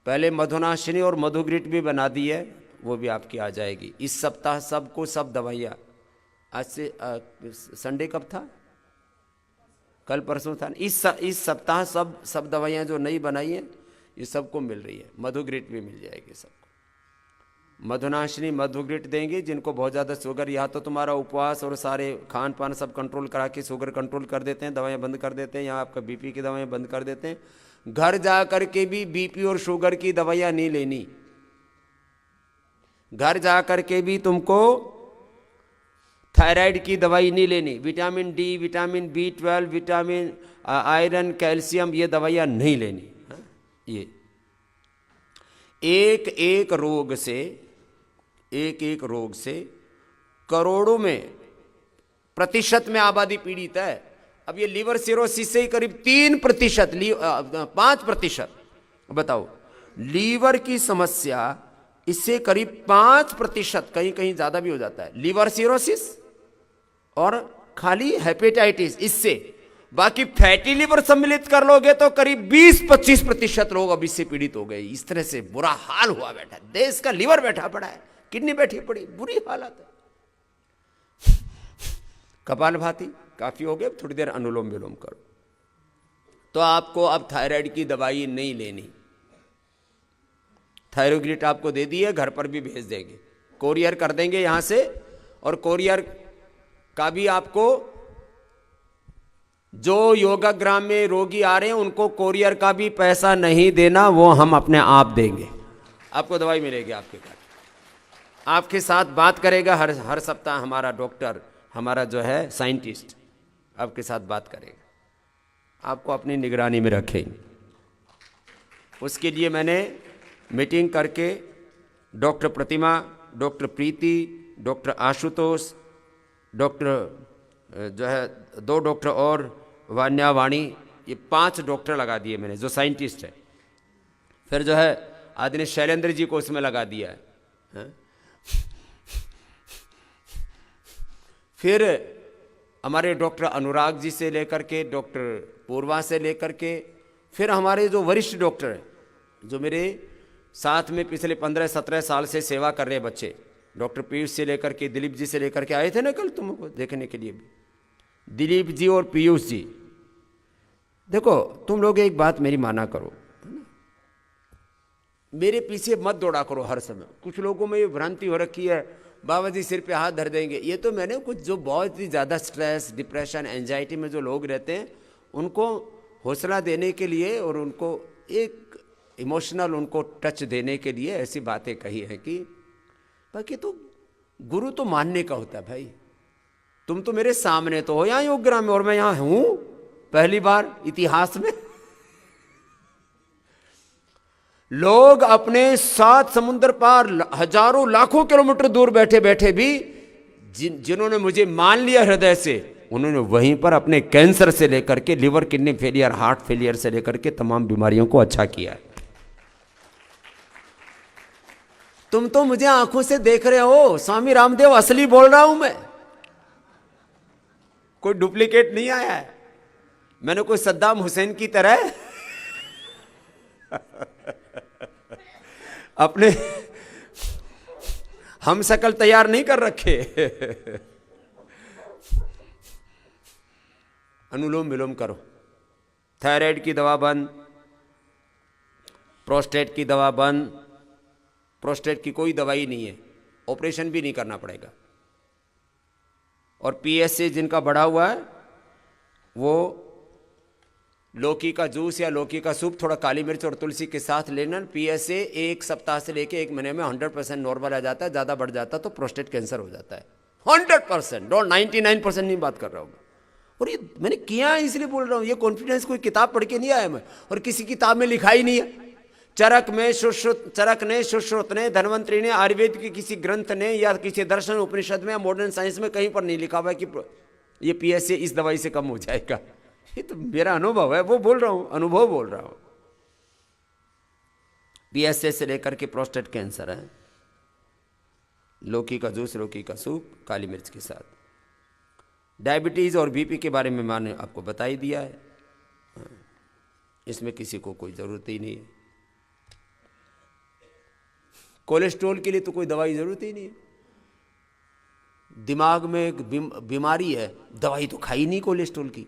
पहले मधुनाशिनी और मधुग्रिड भी बना दी है, वो भी आपकी आ जाएगी। इस सप्ताह सबको सब दवाइयाँ, आज से संडे कब था? कल परसों था। इस सप्ताह सब दवाइयाँ जो नई बनाई हैं ये सबको मिल रही है। मधुग्रिड भी मिल जाएगी सबको। मधुनाशिनी मधुग्रिड देंगे जिनको बहुत ज़्यादा शुगर, या तो तुम्हारा उपवास और सारे खान पान सब कंट्रोल करा के शुगर कंट्रोल कर देते हैं, दवाइयाँ बंद कर देते हैं, या आपका बीपी की दवाइयाँ बंद कर देते हैं। घर जा कर के भी बीपी और शुगर की दवाइयाँ नहीं लेनी। घर जा कर के भी तुमको थायराइड की दवाई नहीं लेनी। Vitamin D, vitamin B12, vitamin iron, calcium ये दवाइयाँ नहीं लेनी। हाँ? ये एक एक रोग से करोड़ों में प्रतिशत में आबादी पीड़ित है। अब ये लीवर सिरोसिस से ही करीब 3%, 5%। बताओ, लीवर की समस्या इससे करीब 5%, कहीं कहीं ज्यादा भी हो जाता है। लीवर सिरोसिस और खाली हेपेटाइटिस, इससे बाकी फैटी लिवर सम्मिलित कर लोगे तो करीब 20-25% लोग अब इससे पीड़ित हो गए। इस तरह से बुरा हाल हुआ बैठा, देश का लीवर बैठा पड़ा है, किडनी बैठी पड़ी, बुरी हालत है। कपालभाति काफी हो गए, थोड़ी देर अनुलोम विलोम करो तो आपको अब थायराइड की दवाई नहीं लेनी। थायरोग्रिड आपको दे दी है, घर पर भी भेज देंगे, कोरियर कर देंगे यहां से। और कोरियर का भी आपको, जो योगाग्राम में रोगी आ रहे हैं उनको कोरियर का भी पैसा नहीं देना, वो हम अपने आप देंगे। आपको दवाई मिलेगी आपके पास। आपके साथ बात करेगा हर सप्ताह हमारा डॉक्टर, हमारा जो है साइंटिस्ट आपके साथ बात करेगा, आपको अपनी निगरानी में रखेंगे। उसके लिए मैंने मीटिंग करके डॉक्टर प्रतिमा, डॉक्टर प्रीति, डॉक्टर आशुतोष, डॉक्टर जो है 2 डॉक्टर और वान्यावाणी, ये 5 डॉक्टर लगा दिए मैंने जो साइंटिस्ट है। फिर जो है आदरणीय शैलेंद्र जी को उसमें लगा दिया है, हाँ? फिर हमारे डॉक्टर अनुराग जी से लेकर के, डॉक्टर पूर्वा से लेकर के, फिर हमारे जो वरिष्ठ डॉक्टर हैं जो मेरे साथ में पिछले 15-17 साल से सेवा कर रहे बच्चे, डॉक्टर पीयूष से लेकर के, दिलीप जी से लेकर के आए थे ना कल तुमको देखने के लिए भी, दिलीप जी और पीयूष जी। देखो तुम लोग एक बात मेरी माना करो, मेरे पीछे मत दौड़ा करो हर समय। कुछ लोगों में ये भ्रांति हो रखी है, बाबा जी सिर पे हाथ धर देंगे। ये तो मैंने कुछ जो बहुत ही ज़्यादा स्ट्रेस, डिप्रेशन, एंजाइटी में जो लोग रहते हैं उनको हौसला देने के लिए और उनको एक इमोशनल उनको टच देने के लिए ऐसी बातें कही है कि बाकी तो गुरु तो मानने का होता है भाई। तुम तो मेरे सामने तो हो यहाँ योगग्राम में, और मैं यहाँ हूँ पहली बार इतिहास में। लोग अपने 7 समुद्र पार हजारों लाखों किलोमीटर दूर बैठे बैठे भी जिन्होंने मुझे मान लिया हृदय से, उन्होंने वहीं पर अपने कैंसर से लेकर के liver kidney failure heart failure से लेकर के तमाम बीमारियों को अच्छा किया है। तुम तो मुझे आंखों से देख रहे हो, स्वामी रामदेव असली बोल रहा हूं मैं, कोई डुप्लीकेट नहीं आया है। मैंने कोई सद्दाम हुसैन की तरह अपने हम शकल तैयार नहीं कर रखे। अनुलोम विलोम करो, थायराइड की दवा बंद, प्रोस्टेट की दवा बंद, प्रोस्टेट की कोई दवाई नहीं है, ऑपरेशन भी नहीं करना पड़ेगा। और पीएसए जिनका बढ़ा हुआ है वो लौकी का जूस या लौकी का सूप थोड़ा काली मिर्च और तुलसी के साथ लेना। पीएसए 1 सप्ताह से लेके 1 महीने में 100% नॉर्मल आ जाता है, ज़्यादा बढ़ जाता है तो प्रोस्टेट कैंसर हो जाता है। 100%, 99% नहीं बात कर रहा हूँ मैं। और ये मैंने किया है इसलिए बोल रहा हूँ, ये कॉन्फिडेंस कोई किताब पढ़ के नहीं आया मैं, और किसी किताब में लिखा ही नहीं है। चरक ने सुश्रुत ने धन्वंतरी ने आयुर्वेद के किसी ग्रंथ ने या किसी दर्शन उपनिषद में या मॉडर्न साइंस में कहीं पर नहीं लिखा हुआ है कि ये पीएसए इस दवाई से कम हो जाएगा। ये तो मेरा अनुभव है, वो बोल रहा हूं, अनुभव बोल रहा हूं। पीएसए से लेकर के प्रोस्टेट कैंसर है, लौकी का जूस, लौकी का सूप काली मिर्च के साथ। डायबिटीज और बीपी के बारे में मैंने आपको बता ही दिया है, इसमें किसी को कोई जरूरत ही नहीं है। कोलेस्ट्रॉल के लिए तो कोई दवाई जरूरत ही नहीं है। दिमाग में एक बीमारी है, दवाई तो खाई नहीं कोलेस्ट्रॉल की,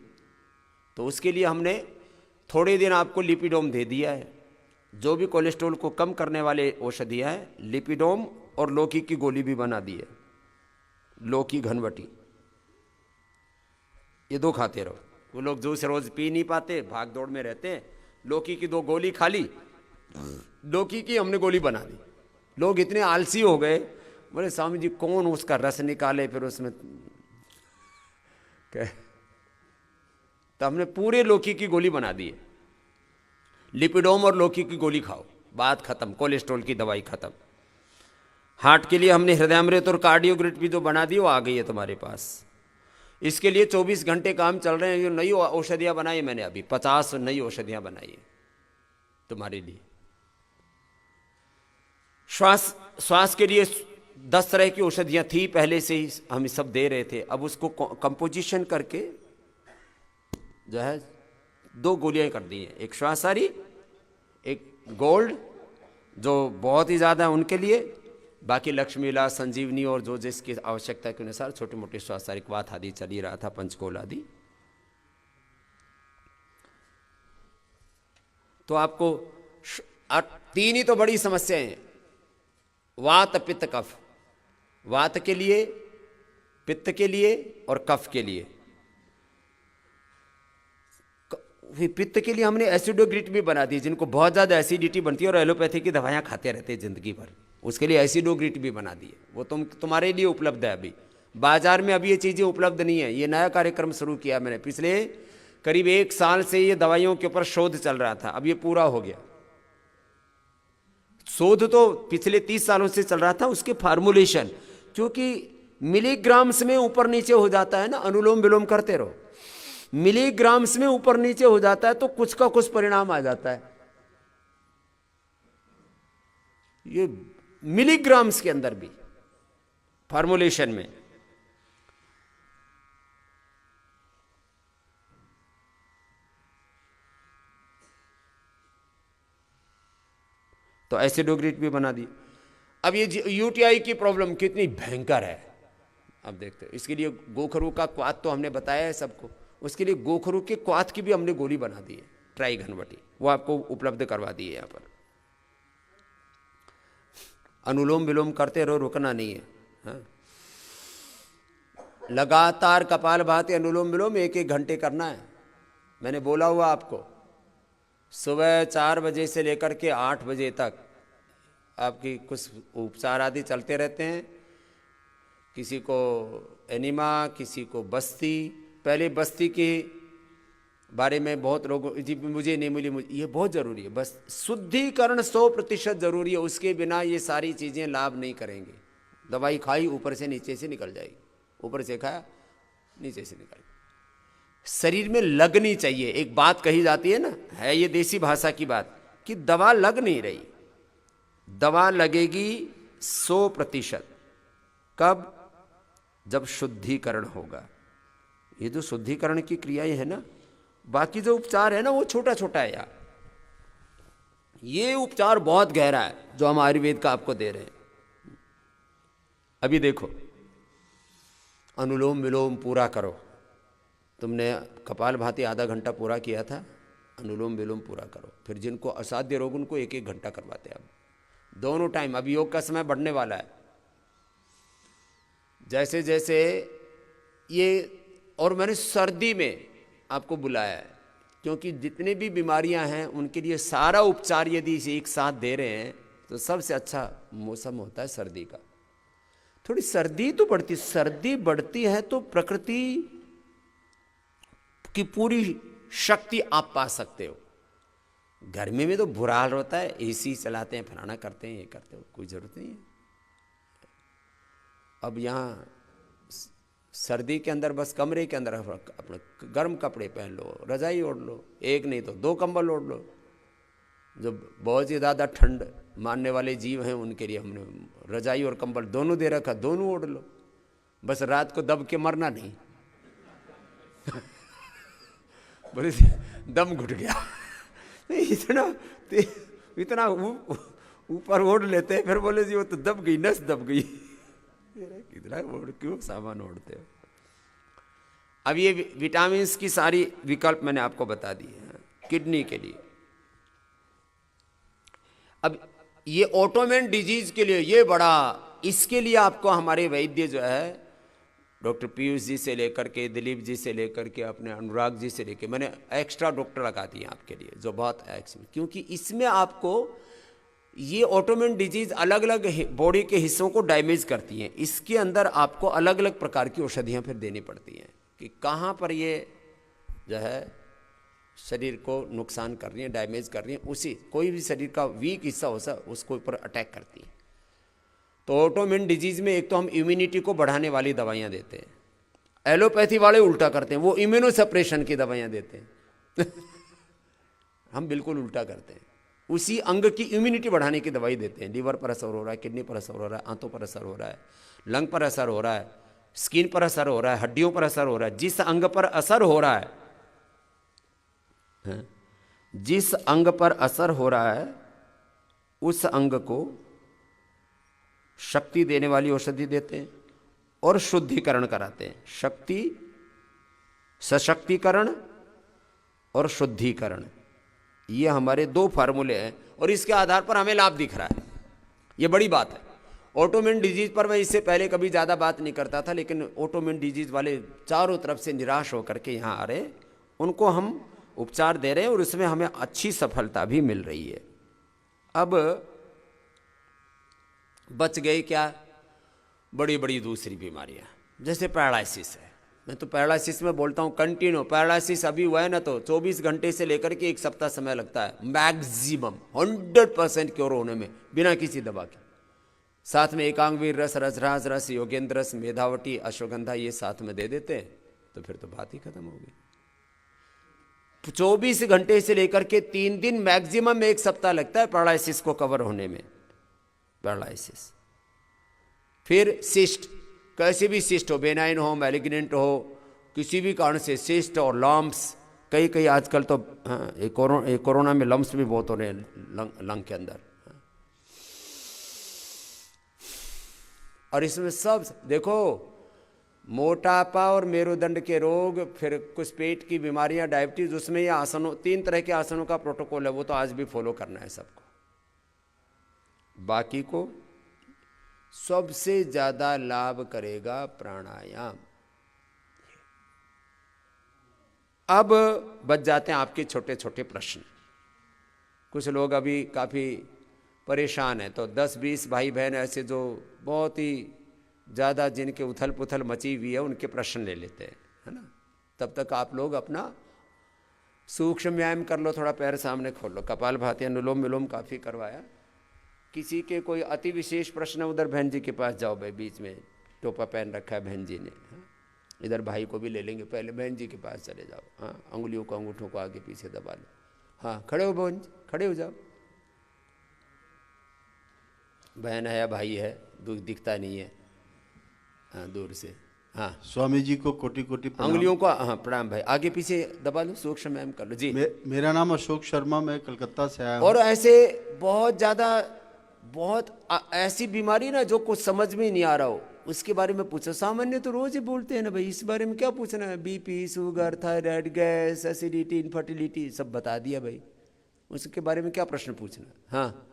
तो उसके लिए हमने थोड़े दिन आपको लिपिडोम दे दिया है। जो भी कोलेस्ट्रॉल को कम करने वाले औषधियाँ हैं, लिपिडोम और लौकी की गोली भी बना दी है, लौकी घनवटी, ये 2 खाते रहो। वो लोग जूस रोज पी नहीं पाते, भाग दौड़ में रहते हैं, लौकी की 2 गोली खा ली, लौकी की हमने गोली बना दी। लोग इतने आलसी हो गए, बोले स्वामी जी कौन उसका रस निकाले फिर उसमें तो हमने पूरे लौकी की गोली बना दी है। लिपिडोम और लौकी की गोली खाओ, बात खत्म, कोलेस्ट्रॉल की दवाई खत्म। हार्ट के लिए हमने हृदयामृत और कार्डियोग्रिट भी जो बना दी वो आ गई है तुम्हारे पास। इसके लिए 24 घंटे काम चल रहे हैं। जो नई औषधियाँ बनाई मैंने, अभी 50 नई औषधियाँ बनाई है तुम्हारे लिए। श्वास के लिए 10 तरह की औषधियाँ थी पहले से ही, हम सब दे रहे थे। अब उसको कंपोजिशन करके जो है 2 गोलियाँ कर दी हैं, एक श्वासारी, एक गोल्ड जो बहुत ही ज़्यादा है उनके लिए, बाकी लक्ष्मीला, संजीवनी और जो जिसकी आवश्यकता के अनुसार छोटे मोटे श्वासारी, वात आदि चल ही रहा था, पंचकोल आदि। तो आपको 3 ही तो बड़ी समस्याएं हैं, वात पित्त कफ। वात के लिए, पित्त के लिए और कफ के लिए। पित्त के लिए हमने एसिडोग्रिट भी बना दी, जिनको बहुत ज़्यादा एसिडिटी बनती है और एलोपैथी की दवाइयाँ खाते रहते हैं ज़िंदगी भर, उसके लिए एसिडोग्रिट भी बना दी है। वो तुम्हारे लिए उपलब्ध है। अभी बाजार में अभी ये चीज़ें उपलब्ध नहीं है। ये नया कार्यक्रम शुरू किया मैंने, पिछले करीब 1 साल से ये दवाइयों के ऊपर शोध चल रहा था, अब ये पूरा हो गया। शोध तो पिछले 30 सालों से चल रहा था, उसके फार्मुलेशन, क्योंकि मिलीग्राम्स में ऊपर नीचे हो जाता है ना, अनुलोम विलोम करते रहो, मिलीग्राम्स में ऊपर नीचे हो जाता है तो कुछ का कुछ परिणाम आ जाता है। ये मिलीग्राम्स के अंदर भी फार्मुलेशन में। तो एसिडोग्रिट भी बना दी। अब ये यूटीआई की प्रॉब्लम कितनी भयंकर है, अब देखते हो। इसके लिए गोखरू का क्वाथ तो हमने बताया है सबको, उसके लिए गोखरू के क्वाथ की भी हमने गोली बना दी है, ट्राई घनवटी, वो आपको उपलब्ध करवा दी है यहाँ पर। अनुलोम विलोम करते रहो, रुकना नहीं है, हाँ? लगातार कपालभाति अनुलोम विलोम 1-1 घंटे करना है। मैंने बोला हुआ आपको, सुबह 4 बजे से लेकर के 8 बजे तक आपकी कुछ उपचार आदि चलते रहते हैं। किसी को एनिमा, किसी को बस्ती। पहले बस्ती की बारे में बहुत लोगों जी मुझे नहीं मिली, मुझे ये बहुत ज़रूरी है। बस शुद्धिकरण 100% ज़रूरी है, उसके बिना ये सारी चीज़ें लाभ नहीं करेंगी। दवाई खाई ऊपर से नीचे से निकल जाएगी, ऊपर से खाया नीचे से निकल। शरीर में लगनी चाहिए। एक बात कही जाती है ना, है ये देसी भाषा की बात, कि दवा लग नहीं रही। दवा लगेगी 100%। कब? जब शुद्धिकरण होगा। ये जो शुद्धिकरण की क्रियाएं है ना, बाकी जो उपचार है ना वो छोटा छोटा है यार। ये उपचार बहुत गहरा है जो हम आयुर्वेद का आपको दे रहे हैं। अभी देखो, अनुलोम विलोम पूरा करो। तुमने कपालभाति आधा घंटा पूरा किया था, अनुलोम विलोम पूरा करो। फिर जिनको असाध्य रोग उनको 1-1 घंटा करवाते हैं अब दोनों टाइम। अभी योग का समय बढ़ने वाला है। जैसे जैसे ये, और मैंने सर्दी में आपको बुलाया है क्योंकि जितने भी बीमारियां हैं उनके लिए सारा उपचार यदि इसे एक साथ दे रहे हैं तो सबसे अच्छा मौसम होता है सर्दी का। थोड़ी सर्दी तो बढ़ती, सर्दी बढ़ती है तो प्रकृति की पूरी शक्ति आप पा सकते हो। गर्मी में तो बुरा हाल होता है, एसी चलाते हैं, फलाना करते हैं, ये करते हो, कोई जरूरत नहीं है। अब यहाँ सर्दी के अंदर बस कमरे के अंदर अपने गर्म कपड़े पहन लो, रजाई ओढ़ लो, एक नहीं तो 2 कंबल ओढ़ लो। जो बहुत ही ज़्यादा ठंड मानने वाले जीव हैं उनके लिए हमने रजाई और कंबल दोनों दे रखा, दोनों ओढ़ लो। बस रात को दब के मरना नहीं। बोले दम घुट गया। इतना ऊपर ओढ़ लेते हैं, फिर बोले जी वो तो दब गई, नस दब गई। कितना ओढ़, क्यों सामान ओढ़ते हो। अब ये विटामिन की सारी विकल्प मैंने आपको बता दी है किडनी के लिए। अब ये ऑटोमेन डिजीज के लिए ये बड़ा, इसके लिए आपको हमारे वैद्य जो है डॉक्टर पीयूष जी से लेकर के, दिलीप जी से लेकर के, अपने अनुराग जी से लेकर, मैंने एक्स्ट्रा डॉक्टर लगा दिए आपके लिए जो बहुत क्योंकि इसमें आपको ये ऑटोमेन डिजीज अलग अलग बॉडी के हिस्सों को डैमेज करती हैं। इसके अंदर आपको अलग अलग प्रकार की औषधियाँ फिर देनी पड़ती हैं कि कहाँ पर ये जो है शरीर को नुकसान कर रही हैं, डैमेज कर रही हैं। उसी कोई भी शरीर का वीक हिस्सा हो उसको ऊपर अटैक करती हैं। तो ऑटोमेन डिजीज में एक तो हम इम्यूनिटी को बढ़ाने वाली दवाइयाँ देते हैं, एलोपैथी वाले उल्टा करते हैं, वो इम्यूनो सप्रेशन की दवाइयाँ देते हैं। हम बिल्कुल उल्टा करते हैं, उसी अंग की इम्यूनिटी बढ़ाने की दवाई देते हैं। लीवर पर असर हो रहा है, किडनी पर असर हो रहा है, आंतों पर असर हो रहा है, लंग पर असर हो रहा है, स्किन पर असर हो रहा है, हड्डियों पर असर हो रहा है। जिस अंग पर असर हो रहा है, जिस अंग पर असर हो रहा है उस अंग को शक्ति देने वाली औषधि देते हैं और शुद्धिकरण कराते हैं। शक्ति, सशक्तिकरण और शुद्धिकरण, ये हमारे 2 फार्मूले हैं और इसके आधार पर हमें लाभ दिख रहा है। ये बड़ी बात है। ऑटोमेन डिजीज पर मैं इससे पहले कभी ज़्यादा बात नहीं करता था, लेकिन ऑटोमेन डिजीज वाले चारों तरफ से निराश होकर के यहाँ आ रहे, उनको हम उपचार दे रहे हैं और उसमें हमें अच्छी सफलता भी मिल रही है। अब बच गई क्या बड़ी बड़ी दूसरी बीमारियां, जैसे पैरालिसिस है। मैं तो पैरालिसिस में बोलता हूँ कंटिन्यू। पैरालिसिस अभी हुआ है ना तो 24 घंटे से लेकर के 1 सप्ताह समय लगता है मैक्सिमम 100% क्योर होने में बिना किसी दवा के। साथ में एकांगवीर रस, रसराज रस, योगेंद्र रस, मेधावटी, अश्वगंधा ये साथ में दे देते हैं तो फिर तो बात ही खत्म हो गई। 24 घंटे से लेकर के 3 दिन मैक्सिमम 1 सप्ताह लगता है पैरालिसिस को कवर होने में। पैरालिसिस, फिर सिस्ट, कैसे भी सिस्ट हो, बेनाइन हो, मैलिग्नेंट हो, किसी भी कारण से सिस्ट और लम्प्स, कई आजकल तो कोरोना में लम्प्स भी बहुत हो रहे हैं लंग के अंदर। और इसमें सब देखो, मोटापा और मेरुदंड के रोग, फिर कुछ पेट की बीमारियां, डायबिटीज, उसमें ये आसनों, 3 तरह के आसनों का प्रोटोकॉल है, वो तो आज भी फॉलो करना है सबको। बाकी को सबसे ज्यादा लाभ करेगा प्राणायाम। अब बच जाते हैं आपके छोटे छोटे प्रश्न। कुछ लोग अभी काफी परेशान हैं, तो 10-20 भाई बहन ऐसे जो बहुत ही ज़्यादा जिनके उथल पुथल मची हुई है उनके प्रश्न ले लेते हैं, है ना। तब तक आप लोग अपना सूक्ष्म व्यायाम कर लो, थोड़ा पैर सामने खोल लो, कपालभाति अनुलोम विलोम काफ़ी करवाया। किसी के कोई अति विशेष प्रश्न, उधर बहन जी के पास जाओ भाई, बीच में टोपा पहन रखा है बहन जी ने, हाँ? इधर भाई को भी ले लेंगे, पहले बहन जी के पास चले जाओ, हाँ, अंगुलियों को अंगूठों को आगे पीछे दबा लो, हाँ, खड़े हो बहन जी, खड़े हो जाओ। बहन है या भाई है, दिखता नहीं है, हाँ, दूर से, हाँ।
स्वामी जी को कोटि कोटि प्रणाम।
अंगुलियों को, हाँ, प्रणाम भाई, आगे पीछे दबा लो, सूक्ष्म व्यायाम कर लो जी।
मेरा नाम अशोक शर्मा, मैं कलकत्ता से आया हूँ।
और ऐसे बहुत ज़्यादा, बहुत ऐसी बीमारी ना जो कुछ समझ में ही नहीं आ रहा हो, उसके बारे में पूछो। सामान्य तो रोज ही बोलते हैं ना भाई, इस बारे में क्या पूछना है, BP, sugar, thyroid, gas, acidity, infertility, सब बता दिया भाई, उसके बारे में क्या प्रश्न पूछना। हाँ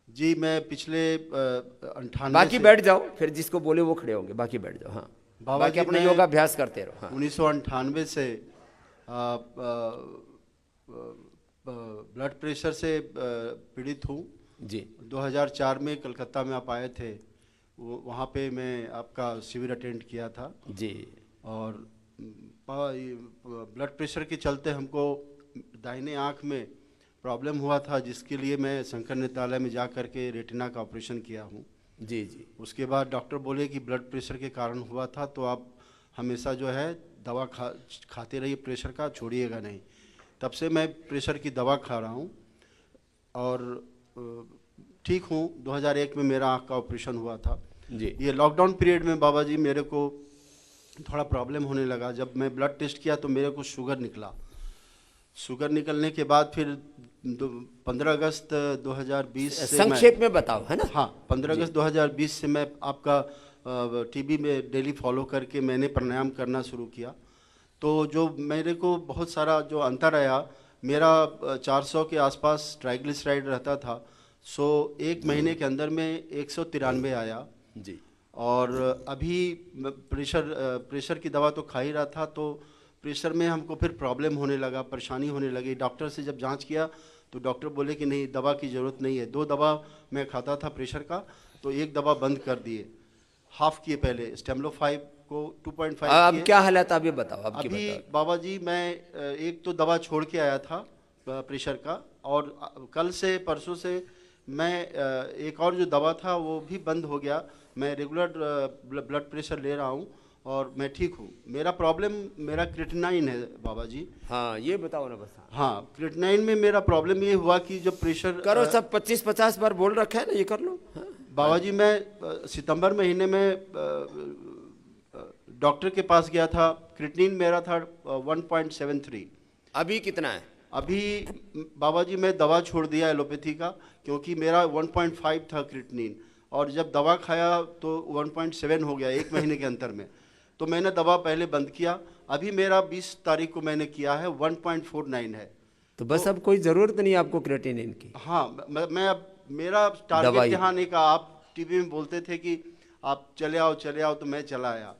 जी, मैं पिछले 98
बाकी बैठ जाओ, फिर जिसको बोले वो खड़े होंगे, बाकी बैठ जाओ। हाँ,
बाबा
बाकी
जी,
अपना
मैं
योगाभ्यास करते रहो। हाँ।
1998 से ब्लड प्रेशर से पीड़ित हूँ
जी।
2004 में कलकत्ता में आप आए थे, वहाँ पे मैं आपका शिविर अटेंड किया था
जी।
और ब्लड प्रेशर के चलते हमको दाहिने आँख में प्रॉब्लम हुआ था, जिसके लिए मैं शंकर नेत्रालय में जा कर के रेटिना का ऑपरेशन किया हूँ।
जी जी।
उसके बाद डॉक्टर बोले कि ब्लड प्रेशर के कारण हुआ था, तो आप हमेशा जो है दवा खाते रहिए, प्रेशर का छोड़िएगा नहीं। तब से मैं प्रेशर की दवा खा रहा हूँ और ठीक हूँ। 2001 में मेरा आँख का ऑपरेशन हुआ था
जी।
ये लॉकडाउन पीरियड में बाबा जी मेरे को थोड़ा प्रॉब्लम होने लगा। जब मैं ब्लड टेस्ट किया तो मेरे को शुगर निकला। शुगर निकलने के बाद फिर 15 अगस्त 2020 से
संक्षेप में बताओ, है ना।
हाँ, 15 अगस्त 2020 से मैं आपका टीवी में डेली फॉलो करके मैंने प्राणायाम करना शुरू किया। तो जो मेरे को बहुत सारा जो अंतर आया, मेरा 400 के आसपास ट्राइग्लिसराइड रहता था, सो एक महीने के अंदर में 193 आया
जी।
और अभी प्रेशर की दवा तो खा ही रहा था, तो प्रेशर में हमको फिर प्रॉब्लम होने लगा, परेशानी होने लगी। डॉक्टर से जब जांच किया तो डॉक्टर बोले कि नहीं, दवा की ज़रूरत नहीं है। 2 दवा मैं खाता था प्रेशर का, तो 1 दवा बंद कर दिए, हाफ किए पहले, स्टेमलो 5 को 2.5
अब क्या हालत अभी बताओ।
अभी बाबा जी मैं एक तो दवा छोड़ के आया था प्रेशर का, और कल से परसों से मैं एक और जो दवा था वो भी बंद हो गया। मैं रेगुलर ब्लड प्रेशर ले रहा हूँ और मैं ठीक हूँ। मेरा प्रॉब्लम मेरा क्रिएटिनाइन है बाबा जी।
हाँ, ये बताओ ना बस।
हाँ, क्रिएटिनाइन में मेरा प्रॉब्लम ये हुआ कि जब प्रेशर
करो, सब 25-50 बार बोल रखा है ना, ये कर लो। हाँ।
बाबा जी मैं सितंबर महीने में डॉक्टर के पास गया था, क्रिएटिनिन मेरा था 1.73।
अभी कितना है?
अभी बाबा जी मैं दवा छोड़ दिया एलोपैथी का, क्योंकि मेरा 1.5 था क्रिएटिनिन, और जब दवा खाया तो 1.7 हो गया एक महीने के अंतर में। तो मैंने दवा पहले बंद किया। अभी मेरा 20 तारीख को मैंने किया है, 1.49 है।
तो बस अब कोई ज़रूरत नहीं आपको क्रिएटिनिन की।
हाँ, मैं अब मेरा टारगेट यहाँ नहीं का, आप टीवी में बोलते थे कि आप चले आओ, तो मैं चला आया।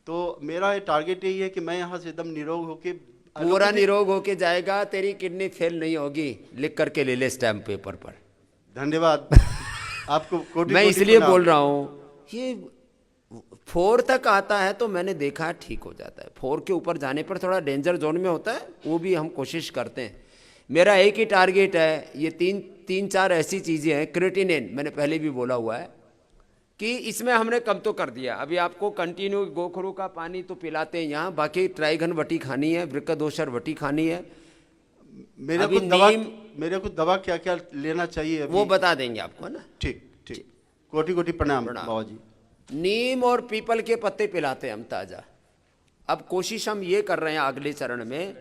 तो मेरा टारगेट यही है कि मैं यहाँ से एकदम निरोग होके,
पूरा निरोग होके जाएगा, तेरी किडनी फेल नहीं होगी, लिख करके ले ले स्टैम्प पेपर पर।
धन्यवाद आपको कोटि
मैं
कोटि
इसलिए
प्रणाम।
बोल रहा हूँ, ये 4 तक आता है तो मैंने देखा ठीक हो जाता है। 4 के ऊपर जाने पर थोड़ा डेंजर जोन में होता है, वो भी हम कोशिश करते हैं। मेरा एक ही टारगेट है, ये 3-4 ऐसी चीज़ें हैं। क्रिएटिनिन मैंने पहले भी बोला हुआ है कि इसमें हमने कम तो कर दिया। अभी आपको कंटिन्यू गोखरू का पानी तो पिलाते हैं यहाँ, बाकी ट्राइघन वटी खानी है, वृक्कदोषर वटी खानी है।
मेरे को दवा क्या क्या लेना चाहिए अभी?
वो बता देंगे आपको, है ना।
ठीक। कोटि कोटि प्रणाम बाबा जी।
नीम और पीपल के पत्ते पिलाते हैं हम ताज़ा। अब कोशिश हम ये कर रहे हैं अगले चरण में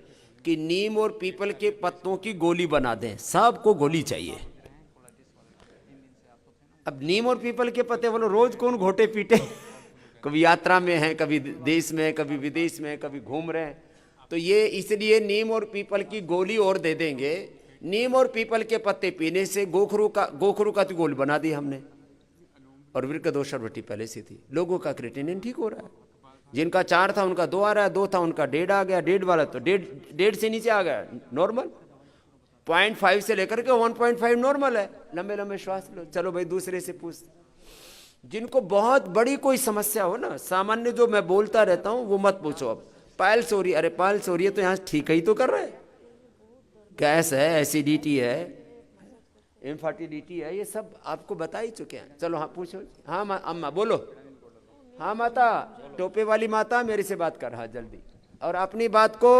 कि नीम और पीपल के पत्तों की गोली बना दें। सबको गोली चाहिए। अब नीम और पीपल के पत्ते बोलो, रोज कौन घोटे पीटे कभी यात्रा में है, कभी देश में, कभी विदेश में, कभी घूम रहे हैं। तो ये इसलिए नीम और पीपल की गोली और दे देंगे। नीम और पीपल के पत्ते पीने से गोखरू का तो गोली बना दी हमने, और वृक्कदोषर वटी पहले से थी। लोगों का क्रिएटिनिन ठीक हो रहा है। जिनका 4 था उनका 2 आ रहा है, 2 था उनका 1.5 आ गया, 1.5 वाला तो 1.5 से नीचे आ गया नॉर्मल। 0.5 से लेकर के 1.5 नॉर्मल है। लंबे लंबे श्वास लो। चलो भाई, दूसरे से पूछ। जिनको बहुत बड़ी कोई समस्या हो ना, सामान्य जो मैं बोलता रहता हूँ वो मत पूछो। अब पाइल्स हो रही, अरे पाइल्स हो रही है तो यहाँ ठीक ही तो कर रहे हैं। गैस है, एसिडिटी है, इनफर्टिलिटी है, ये सब आपको बता ही चुके हैं। चलो हाँ पूछो। हाँ अम्मा बोलो। हाँ माता, टोपे वाली माता मेरे से बात कर। हाँ जल्दी, और अपनी बात को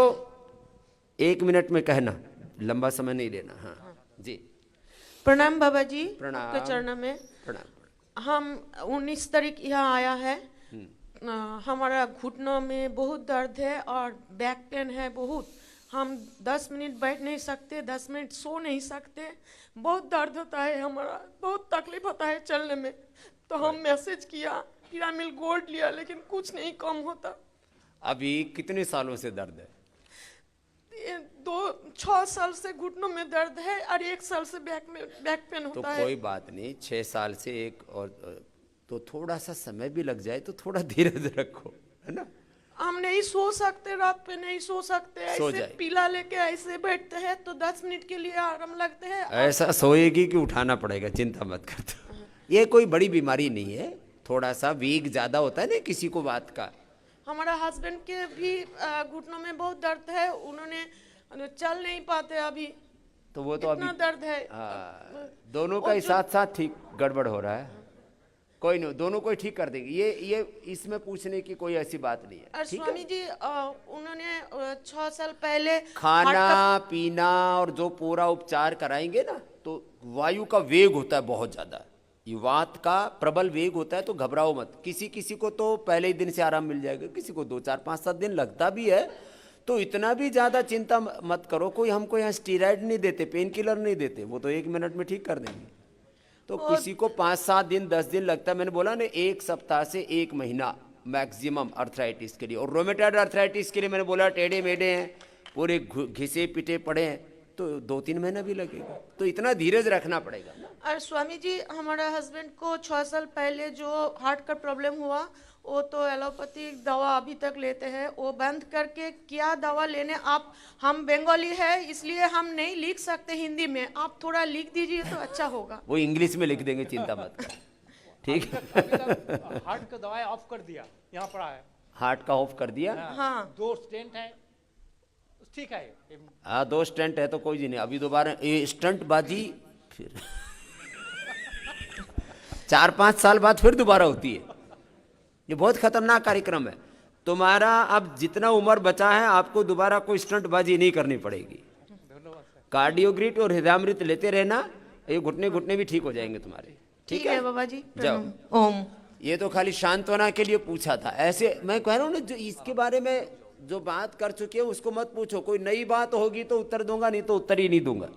1 मिनट में कहना, लंबा समय नहीं लेना। हाँ जी।
प्रणाम बाबा जी,
प्रणाम।
आपके चरण में
प्रणाम।
हम 19 तारीख यहाँ आया है। हमारा घुटनों में बहुत दर्द है और बैक पेन है बहुत। हम 10 मिनट बैठ नहीं सकते, 10 मिनट सो नहीं सकते, बहुत दर्द होता है, हमारा बहुत तकलीफ होता है चलने में। तो हम मैसेज किया, पिरामिल गोल्ड लिया, लेकिन कुछ नहीं कम होता।
अभी कितने सालों से दर्द है?
6 साल से घुटनों में दर्द है और 1 साल से बैक पेन
तो
होता है।
कोई बात नहीं, 6 साल से एक और तो थोड़ा सा समय भी लग जाए तो थोड़ा धीरज रखो, है ना।
हम नहीं सो सकते, रात पे नहीं सो सकते,
सो
ऐसे
जाए।
पीला लेके ऐसे बैठते हैं तो 10 मिनट के लिए आराम लगते हैं।
ऐसा सोएगी कि उठाना पड़ेगा, चिंता मत कर दो। ये कोई बड़ी बीमारी नहीं है, थोड़ा सा वीक ज्यादा होता है ना किसी को बात का।
हमारा हस्बैंड के भी घुटनों में बहुत दर्द है, उन्होंने चल नहीं पाते अभी,
तो वो तो
इतना
अभी
दर्द है।
दोनों का ही साथ साथ ठीक गड़बड़ हो रहा है। कोई नहीं, दोनों को ही ठीक कर देंगे। ये इसमें पूछने की कोई ऐसी बात नहीं है।
और
ठीक है?
स्वामी जी उन्होंने 6 साल पहले
खाना पीना और जो पूरा उपचार कराएंगे ना, तो वायु का वेग होता है बहुत ज्यादा, ये वात का प्रबल वेग होता है। तो घबराओ मत। किसी किसी को तो पहले ही दिन से आराम मिल जाएगा, किसी को 2, 4, 5, 7 दिन लगता भी है। तो इतना भी ज्यादा चिंता मत करो। कोई हमको यहाँ स्टीराइड नहीं देते, पेन किलर नहीं देते, वो तो 1 मिनट में ठीक कर देंगे। तो किसी को 5, 7 दिन 10 दिन लगता है। मैंने बोला ना 1 सप्ताह से 1 महीना मैक्सिमम अर्थराइटिस के लिए। और रोमेटॉइड अर्थराइटिस के लिए मैंने बोला टेढ़े मेढ़े हैं, पूरे घिसे पिटे पड़े हैं, तो 2-3 महीना भी लगेगा। तो इतना धीरज रखना पड़ेगा ना।
और स्वामी जी हमारा हस्बैंड को 6 साल पहले जो हार्ट का प्रॉब्लम हुआ, वो तो एलोपैथिक दवा अभी तक लेते हैं, वो बंद करके क्या दवा लेने। आप, हम बंगाली है इसलिए हम नहीं लिख सकते हिंदी में, आप थोड़ा लिख दीजिए तो अच्छा होगा।
वो इंग्लिश में लिख देंगे, चिंता मत कर। ठीक है।
हार्ट का दवाई ऑफ कर दिया, यहाँ पड़ा है।
हार्ट का ऑफ कर दिया।
हाँ
2 स्टेंट है, ठीक है।
हाँ 2 स्टंट है तो कोई जी नहीं। अभी दोबारा ये स्टंट बाजी फिर 4-5 साल बाद फिर दोबारा होती है। ये बहुत खतरनाक कार्यक्रम है तुम्हारा। अब जितना उम्र बचा है आपको दोबारा कोई स्टंट बाजी नहीं करनी पड़ेगी। कार्डियोग्रिट और हृदयामृत लेते रहना, ये घुटने भी ठीक हो जाएंगे तुम्हारे।
ठीक है बाबा जी,
जाओ।
प्रणाम। ओम।
ये तो खाली सांत्वना के लिए पूछा था। ऐसे मैं कह रहा हूँ ना, जो इसके बारे में जो बात कर चुके हैं उसको मत पूछो। कोई नई बात होगी तो उत्तर दूंगा, नहीं तो उत्तर ही नहीं दूंगा।